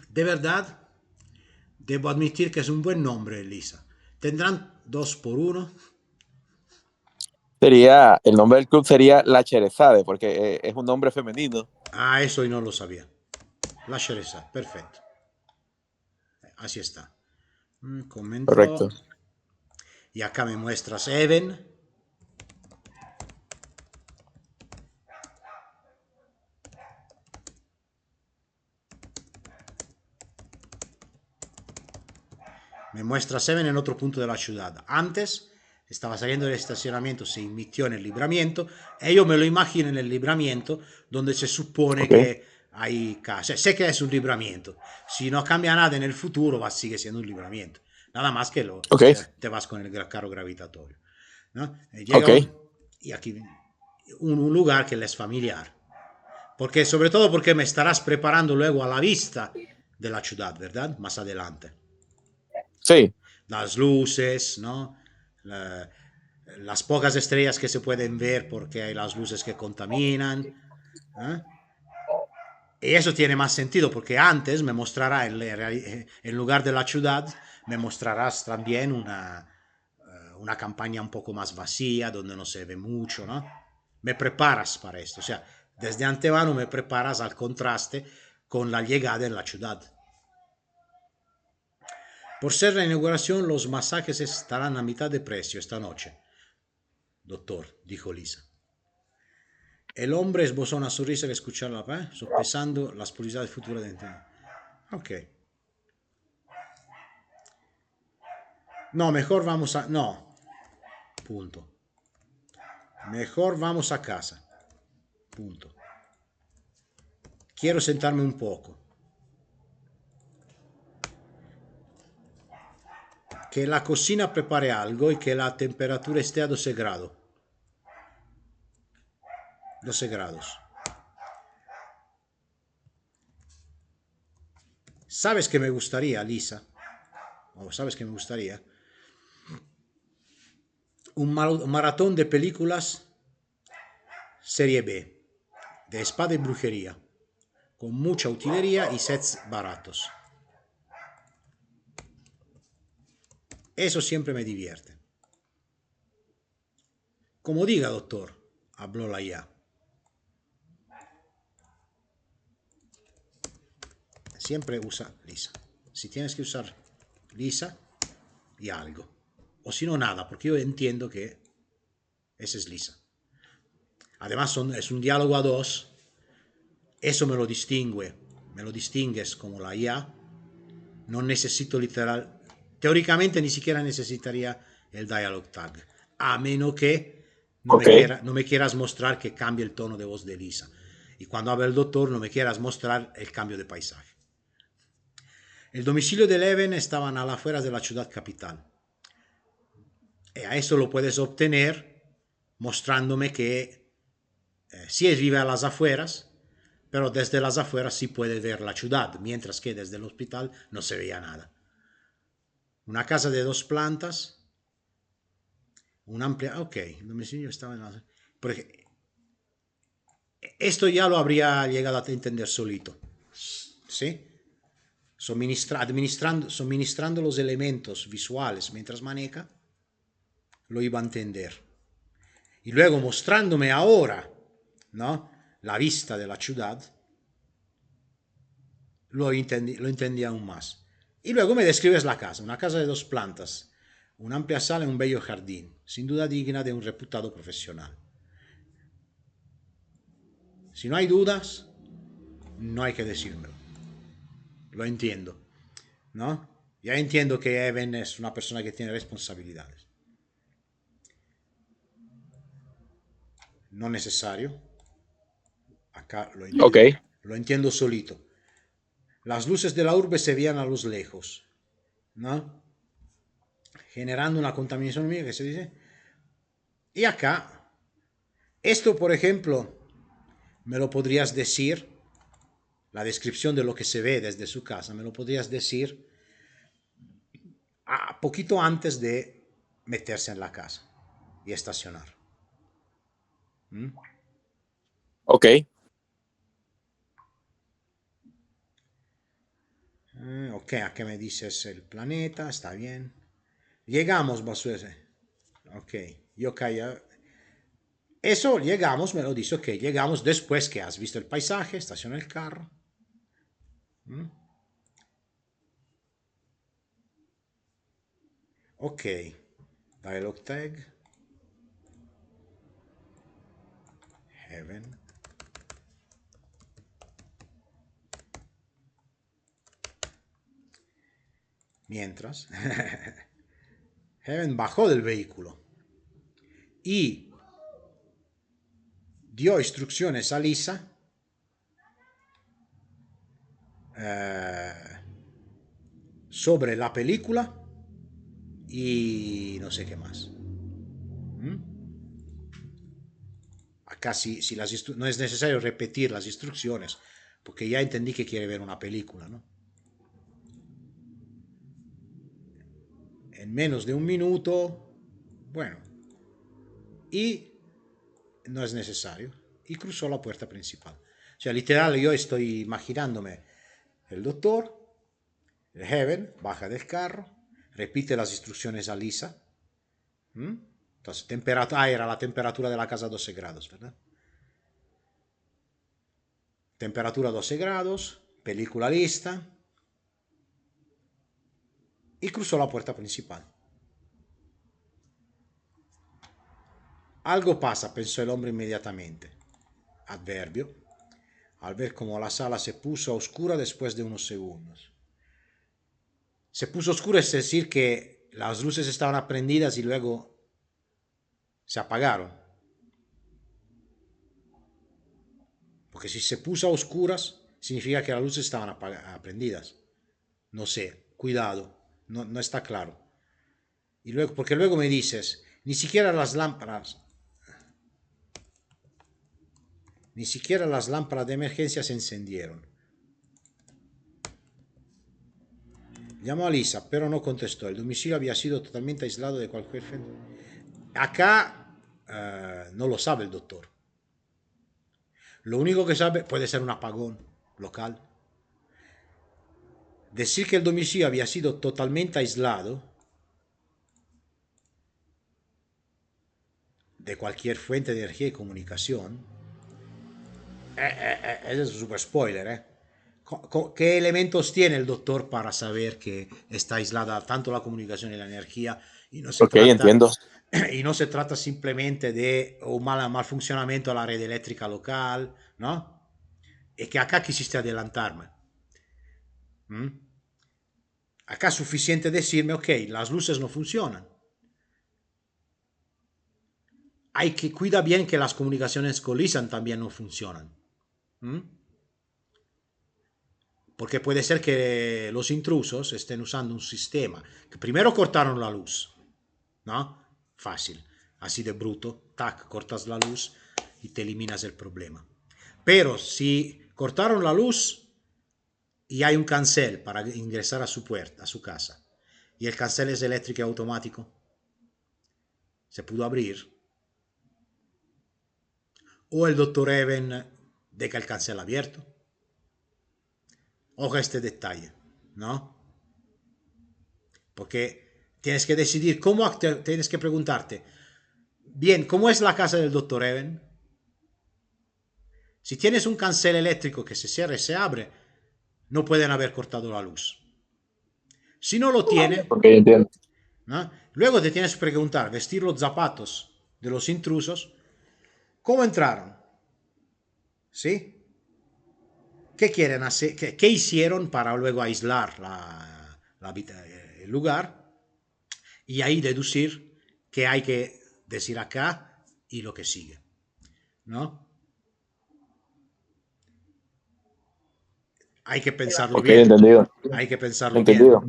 De verdad, debo admitir que es un buen nombre, Elisa. ¿Tendrán dos por uno? Sería, el nombre del club sería La Cherezade, porque es un nombre femenino. Ah, eso y no lo sabía. La Sherezad, perfecto. Así está. Comentó. Correcto. Y acá me muestras Even. Me muestra Seven en otro punto de la ciudad. Antes estaba saliendo del estacionamiento, se emitió en el libramiento, y yo me lo imagino en el libramiento, donde se supone Ok. que hay casa. Sé que es un libramiento. Si no cambia nada en el futuro, va, sigue siendo un libramiento. Nada más que Ok. te vas con el carro gravitatorio. ¿No? Llega Ok. y aquí un lugar que le es familiar. Porque, sobre todo porque me estarás preparando luego a la vista de la ciudad, ¿verdad? Más adelante. Sí. Las luces, ¿no? La- las pocas estrellas que se pueden ver porque hay las luces que contaminan. ¿Eh? Y eso tiene más sentido porque antes me mostrará, en lugar de la ciudad, me mostrarás también una campaña un poco más vacía, donde no se ve mucho, ¿no? Me preparas para esto, o sea, desde antemano me preparas al contraste con la llegada en la ciudad. Por ser la inauguración, los masajes estarán a mitad de precio esta noche, doctor, dijo Lisa. El hombre esbozó una sonrisa al escucharla, sopesando las posibilidades futuras de entender. Ok. No, mejor vamos a... No, punto. Mejor vamos a casa. Punto. Quiero sentarme un poco. Que la cocina prepare algo y que la temperatura esté a 12 grados. 12 grados. ¿Sabes que me gustaría, Lisa? ¿O sabes que me gustaría? Un maratón de películas serie B, de espada y brujería, con mucha utilería y sets baratos. Eso siempre me divierte. Como diga, doctor, habló la IA. Siempre usa Lisa. Si tienes que usar Lisa y algo. O si no, nada, porque yo entiendo que ese es Lisa. Además, es un diálogo a dos. Eso me lo distingue. Me lo distingues como la IA. No necesito literal. Teóricamente ni siquiera necesitaría el dialog tag. A menos que Ok, no me quieras mostrar que cambie el tono de voz de Lisa. Y cuando habla el doctor, no me quieras mostrar el cambio de paisaje. El domicilio de Leven estaba a las afueras de la ciudad capital. Y a eso lo puedes obtener mostrándome que sí vive a las afueras, pero desde las afueras sí puede ver la ciudad, mientras que desde el hospital no se veía nada. Una casa de 2 plantas, un amplia... Ok, el domicilio estaba en las... Porque esto ya lo habría llegado a entender solito, ¿sí? Suministrando los elementos visuales mientras maneja, lo iba a entender. Y luego mostrándome ahora, ¿no? La vista de la ciudad, lo entendí aún más. Y luego me describes la casa, una casa de 2 plantas, una amplia sala y un bello jardín, sin duda digna de un reputado profesional. Si no hay dudas, no hay que decírmelo. Lo entiendo, ¿no? Ya entiendo que Evan es una persona que tiene responsabilidades. No necesario. Acá ok, lo entiendo solito. Las luces de la urbe se veían a los lejos, ¿no? Generando una contaminación mía que se dice. Y acá, esto por ejemplo, me lo podrías decir, la descripción de lo que se ve desde su casa, me lo podrías decir a poquito antes de meterse en la casa y estacionar. ¿Mm? ok. Ok, aquí me dices el planeta, está bien. Llegamos, Basuese. Ok, yo calla. Eso llegamos, me lo dice, ok, llegamos después que has visto el paisaje, estaciona el carro. ¿Mm? Ok, dialog tag, heaven. Mientras, Heaven bajó del vehículo y dio instrucciones a Lisa eh, sobre la película y no sé qué más. ¿Mm? Acá si no es necesario repetir las instrucciones porque ya entendí que quiere ver una película, ¿no? En menos de un minuto, bueno, y no es necesario. Y cruzó la puerta principal. O sea, literal, yo estoy imaginándome el doctor, el Heaven, baja del carro, repite las instrucciones a Lisa. ¿Mm? Entonces, era la temperatura de la casa 12 grados, ¿verdad? Temperatura 12 grados, película lista, y cruzó la puerta principal. Algo pasa, pensó el hombre inmediatamente. Adverbio, al ver cómo la sala se puso a oscura después de unos segundos. Se puso oscura es decir que las luces estaban prendidas y luego se apagaron. Porque si se puso a oscuras, significa que las luces estaban prendidas. No sé, cuidado, no está claro. Y luego, porque luego me dices, ni siquiera las lámparas de emergencia se encendieron. Llamó a Lisa, pero no contestó. El domicilio había sido totalmente aislado de cualquier... Acá no lo sabe el doctor. Lo único que sabe puede ser un apagón local. Decir que el domicilio había sido totalmente aislado de cualquier fuente de energía y comunicación es un super spoiler, ¿eh? ¿Qué elementos tiene el doctor para saber que está aislada tanto la comunicación y la energía y no se Ok, trata, entiendo. y no se trata simplemente de un mal funcionamiento de la red eléctrica local, ¿no? Es que acá quisiste adelantarme. ¿Mm? Acá es suficiente decirme, ok, las luces no funcionan. hay que cuidar bien que las comunicaciones con Lisa también no funcionan. ¿Mm? Porque puede ser que los intrusos estén usando un sistema que primero cortaron la luz, ¿no? Fácil, así de bruto, tac, cortas la luz y te eliminas el problema. Pero si cortaron la luz y hay un cancel para ingresar a su puerta, a su casa, y el cancel es eléctrico y automático, se pudo abrir, o el doctor Even deja el cancel abierto. Ojo a este detalle, ¿no? Porque tienes que decidir cómo, tienes que preguntarte, bien, ¿cómo es la casa del doctor Even? Si tienes un cancel eléctrico que se cierra y se abre, no pueden haber cortado la luz. Si no lo tiene, Ok, entiendo. ¿no? Luego te tienes que preguntar, vestir los zapatos de los intrusos, ¿cómo entraron? ¿Sí? ¿Qué quieren hacer? ¿Qué hicieron para luego aislar el lugar? Y ahí deducir qué hay que decir acá y lo que sigue, ¿no? Hay que pensarlo Ok, bien, entendido. hay que pensarlo bien, Entendido.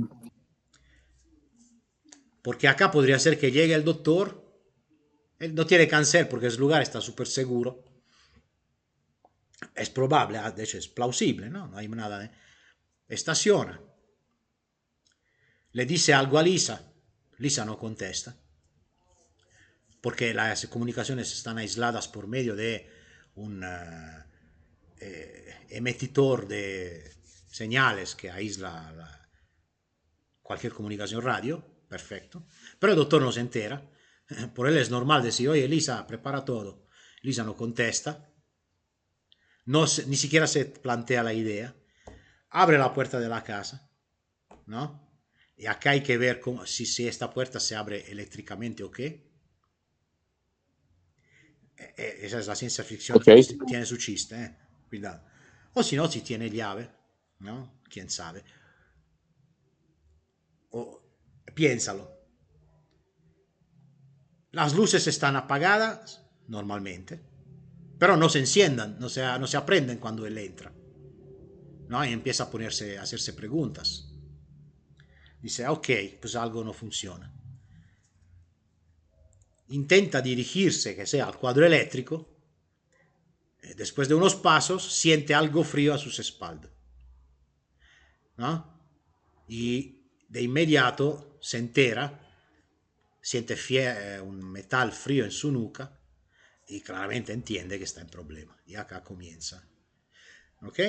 porque acá podría ser que llegue el doctor, él no tiene cáncer porque el lugar está súper seguro, es probable, de hecho es plausible, ¿no? No hay nada de... Estaciona, le dice algo a Lisa, Lisa no contesta, porque las comunicaciones están aisladas por medio de un emetitor de señales que aísla cualquier comunicación radio, perfecto, pero el doctor no se entera, por él es normal decir, oye Lisa, prepara todo, Lisa no contesta, no ni siquiera se plantea la idea, abre la puerta de la casa, ¿no? Y acá hay que ver cómo, si esta puerta se abre eléctricamente o qué. Esa es la ciencia ficción, Ok. tiene su chiste, cuidado. O si no, si tiene llave, ¿no? Quién sabe. O piénsalo. Las luces están apagadas normalmente, pero no se enciendan, no se aprenden cuando él entra, ¿no? Y empieza a ponerse, a hacerse preguntas. Dice, ok, pues algo no funciona. Intenta dirigirse, que sea al cuadro eléctrico. Después de unos pasos, siente algo frío a sus espaldas, ¿no? Y de inmediato se entera, siente un metal frío en su nuca y claramente entiende que está en problema. Y acá comienza. ¿Ok?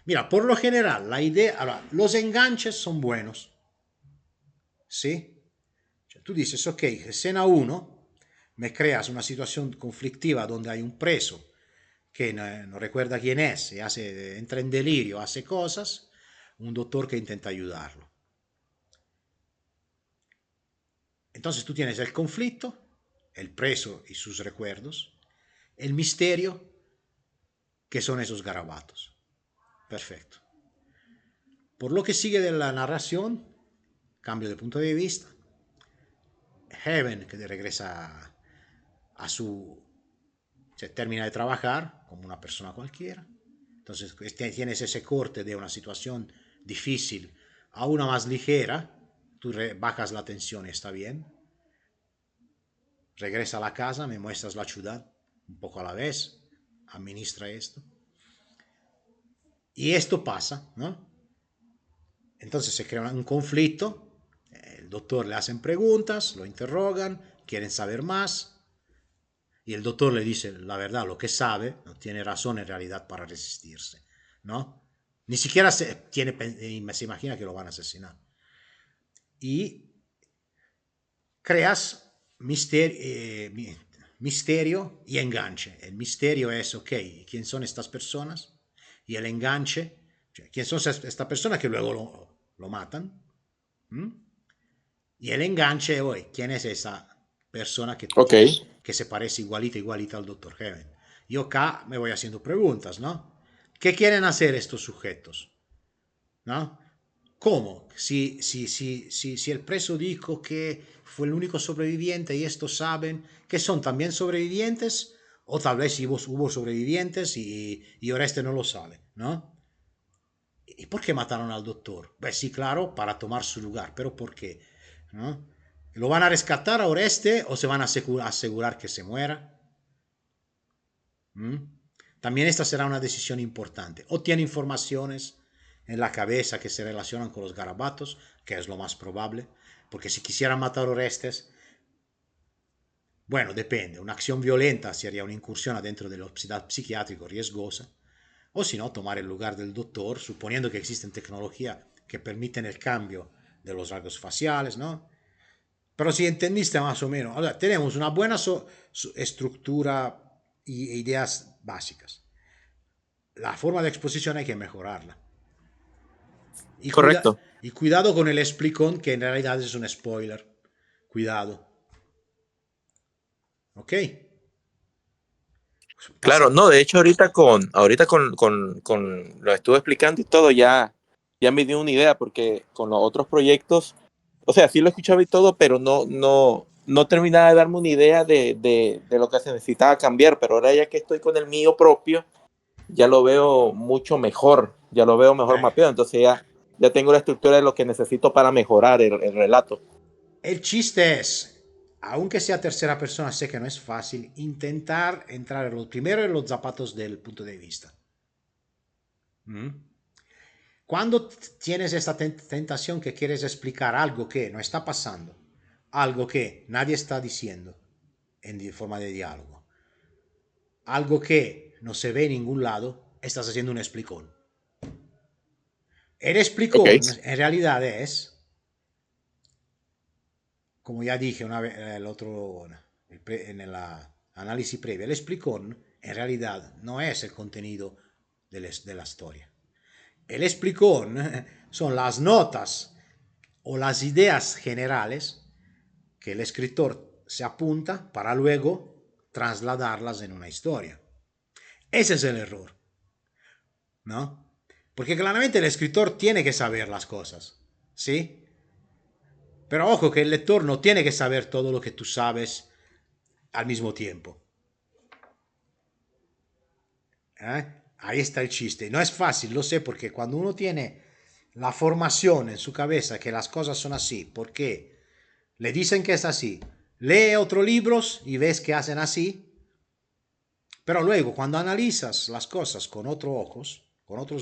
Mira, por lo general, la idea, ahora, los enganches son buenos. ¿Sí? Tú dices, ok, escena uno, me creas una situación conflictiva donde hay un preso que no recuerda quién es, y entra en delirio, hace cosas, un doctor que intenta ayudarlo. Entonces tú tienes el conflicto, el preso y sus recuerdos, el misterio, que son esos garabatos. Perfecto. Por lo que sigue de la narración, cambio de punto de vista, Heaven, que regresa a su... se termina de trabajar como una persona cualquiera. Entonces tienes ese corte de una situación difícil a una más ligera, tú bajas la tensión y está bien. Regresa a la casa, me muestras la ciudad un poco a la vez, administra esto. Y esto pasa, ¿no? Entonces se crea un conflicto, el doctor le hacen preguntas, lo interrogan, quieren saber más, y el doctor le dice la verdad, lo que sabe, no tiene razón en realidad para resistirse, ¿no? Ni siquiera se imagina que lo van a asesinar. Y creas misterio y enganche. El misterio es, ok, ¿quién son estas personas? Y el enganche, ¿quién son estas personas que luego lo matan? ¿Mm? Y el enganche, hoy, ¿quién es esa persona que tú Ok. quieres que se parece igualita, igualita al Dr. Heaven? Yo acá me voy haciendo preguntas, ¿no? ¿Qué quieren hacer estos sujetos? ¿No? ¿Cómo? Si el preso dijo que fue el único sobreviviente y estos saben que son también sobrevivientes, o tal vez hubo sobrevivientes y Oreste no lo sabe, ¿no? ¿Y por qué mataron al doctor? Pues sí, claro, para tomar su lugar, pero ¿por qué? ¿No? ¿Lo van a rescatar a Oreste o se van a asegurar que se muera? ¿Mm? También esta será una decisión importante. O tiene informaciones en la cabeza que se relacionan con los garabatos, que es lo más probable, porque si quisieran matar a Orestes, bueno, depende, una acción violenta sería una incursión adentro del hospital psiquiátrico riesgosa, o si no, tomar el lugar del doctor, suponiendo que existen tecnología que permiten el cambio de los rasgos faciales, ¿no? Pero si entendiste más o menos, ahora, tenemos una buena estructura e ideas básicas. La forma de exposición hay que mejorarla. Correcto. Y cuidado con el explicón, que en realidad es un spoiler. Cuidado. ¿Ok? Claro, Pasa. no, de hecho ahorita con lo estuve explicando y todo, ya me dio una idea, porque con los otros proyectos, o sea, sí lo escuchaba y todo, pero no terminaba de darme una idea de lo que se necesitaba cambiar, pero ahora ya que estoy con el mío propio, ya lo veo mucho mejor, ya lo veo mejor Eh, mapeado, entonces ya tengo la estructura de lo que necesito para mejorar el relato. el chiste es, aunque sea tercera persona, sé que no es fácil, intentar entrar primero en los zapatos del punto de vista. ¿Mm? Cuando tienes esta tentación que quieres explicar algo que no está pasando, algo que nadie está diciendo en forma de diálogo, algo que no se ve en ningún lado, estás haciendo un explicón. El Ok, explicón en realidad es, como ya dije una vez, el otro, en el análisis previo, el explicón en realidad no es el contenido de la historia. El explicón son las notas o las ideas generales que el escritor se apunta para luego trasladarlas en una historia. Ese es el error, ¿no? Porque claramente el escritor tiene que saber las cosas, ¿sí? Pero ojo que el lector no tiene que saber todo lo que tú sabes al mismo tiempo. ¿Eh? Ahí está el chiste. No es fácil, lo sé, porque cuando uno tiene la formación en su cabeza que las cosas son así, porque le dicen que es así, lee otros libros y ves que hacen así, pero luego cuando analizas las cosas con otros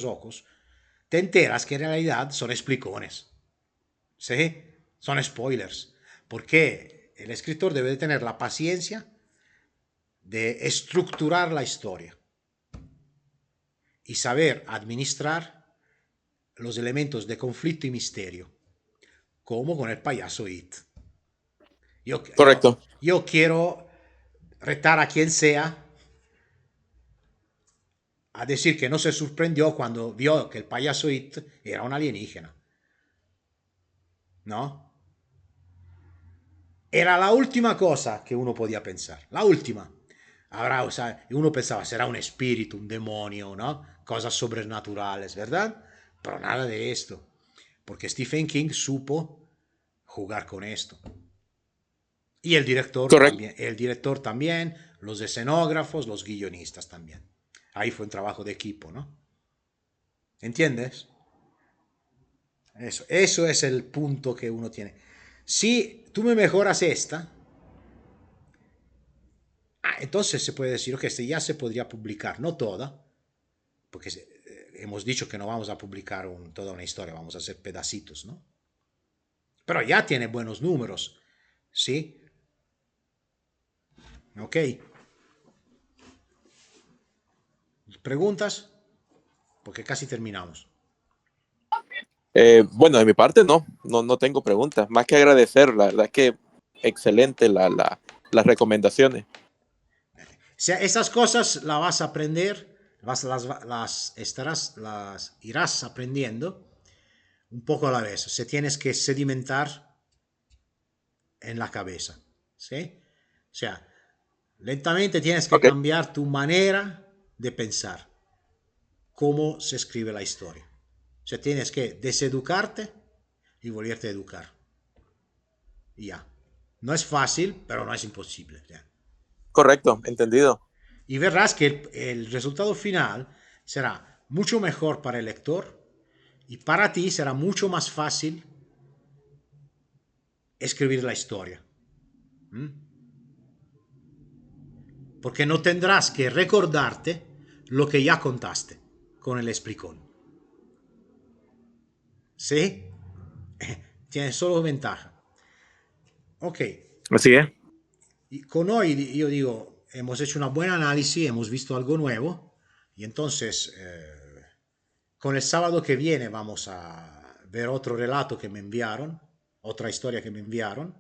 ojos, te enteras que en realidad son explicones, ¿sí? Son spoilers, porque el escritor debe de tener la paciencia de estructurar la historia y saber administrar los elementos de conflicto y misterio, como con el payaso It. Yo, yo, correcto. yo quiero retar a quien sea a decir que no se sorprendió cuando vio que el payaso It era un alienígena, ¿no? Era la última cosa que uno podía pensar, la última. Habrá, o sea, uno pensaba, será un espíritu, un demonio, ¿no? Cosas sobrenaturales, ¿verdad? Pero nada de esto, porque Stephen King supo jugar con esto. Y Correcto. el director también, los escenógrafos, los guionistas también. Ahí fue un trabajo de equipo, ¿no? ¿Entiendes? Eso es el punto que uno tiene. Si tú me mejoras esta, entonces se puede decir que este ya se podría publicar, no toda, porque hemos dicho que no vamos a publicar toda una historia, vamos a hacer pedacitos, ¿no? Pero ya tiene buenos números, ¿sí? Ok. ¿Preguntas? Porque casi terminamos. Bueno, de mi parte no tengo preguntas, más que agradecer, la verdad es que excelente las recomendaciones. O sea, esas cosas las vas a aprender, las irás aprendiendo un poco a la vez. O sea, tienes que sedimentar en la cabeza, ¿sí? O sea, lentamente tienes que Ok, cambiar tu manera de pensar, cómo se escribe la historia. O sea, tienes que deseducarte y volverte a educar. Y ya. No es fácil, pero no es imposible. Ya. Correcto, entendido. Y verás que el resultado final será mucho mejor para el lector y para ti será mucho más fácil escribir la historia. ¿Mm? Porque no tendrás que recordarte lo que ya contaste con el explicón. ¿Sí? Tiene solo ventaja. Ok. Así es. Y con hoy, yo digo, hemos hecho una buena análisis, hemos visto algo nuevo. Y entonces, con el sábado que viene vamos a ver otro relato que me enviaron, otra historia que me enviaron,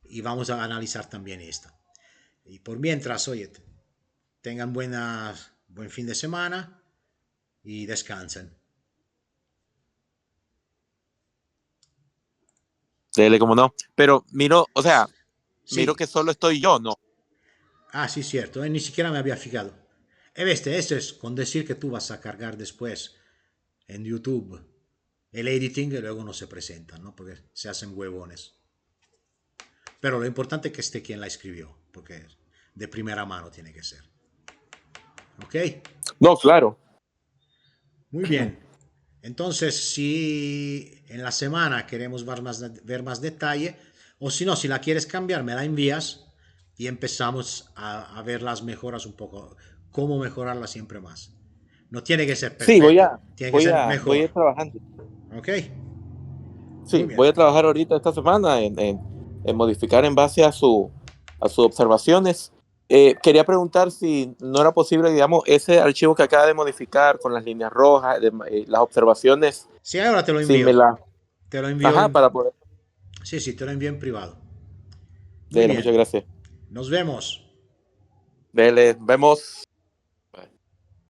y vamos a analizar también esta. Y por mientras, oye, tengan buen fin de semana y descansen. Dele, como no. Pero miro, o sea, miro Sí, que solo estoy yo, ¿no? ah, sí, cierto, ni siquiera me había fijado. Esto es con decir que tú vas a cargar después en YouTube el editing y luego no se presentan, ¿no? Porque se hacen huevones. Pero lo importante es que esté quien la escribió, porque de primera mano tiene que ser. ¿Ok? No, claro. Muy bien. Entonces, si en la semana queremos ver más detalle, o si no, si la quieres cambiar, me la envías y empezamos a ver las mejoras un poco, cómo mejorarla siempre más. No tiene que ser Sí, perfecta, tiene que ser voy a mejor. ir trabajando. ¿Ok? Muy Sí, bien. voy a trabajar ahorita esta semana en modificar en base a sus observaciones. Quería preguntar si no era posible, digamos, ese archivo que acaba de modificar con las líneas rojas, las observaciones, Sí, ahora te lo si me envío. la... Te lo envío Ajá, en... para poder... Sí, sí, te lo envío en privado. Muy Dele, muchas bien. gracias. Nos vemos. Dele, vemos.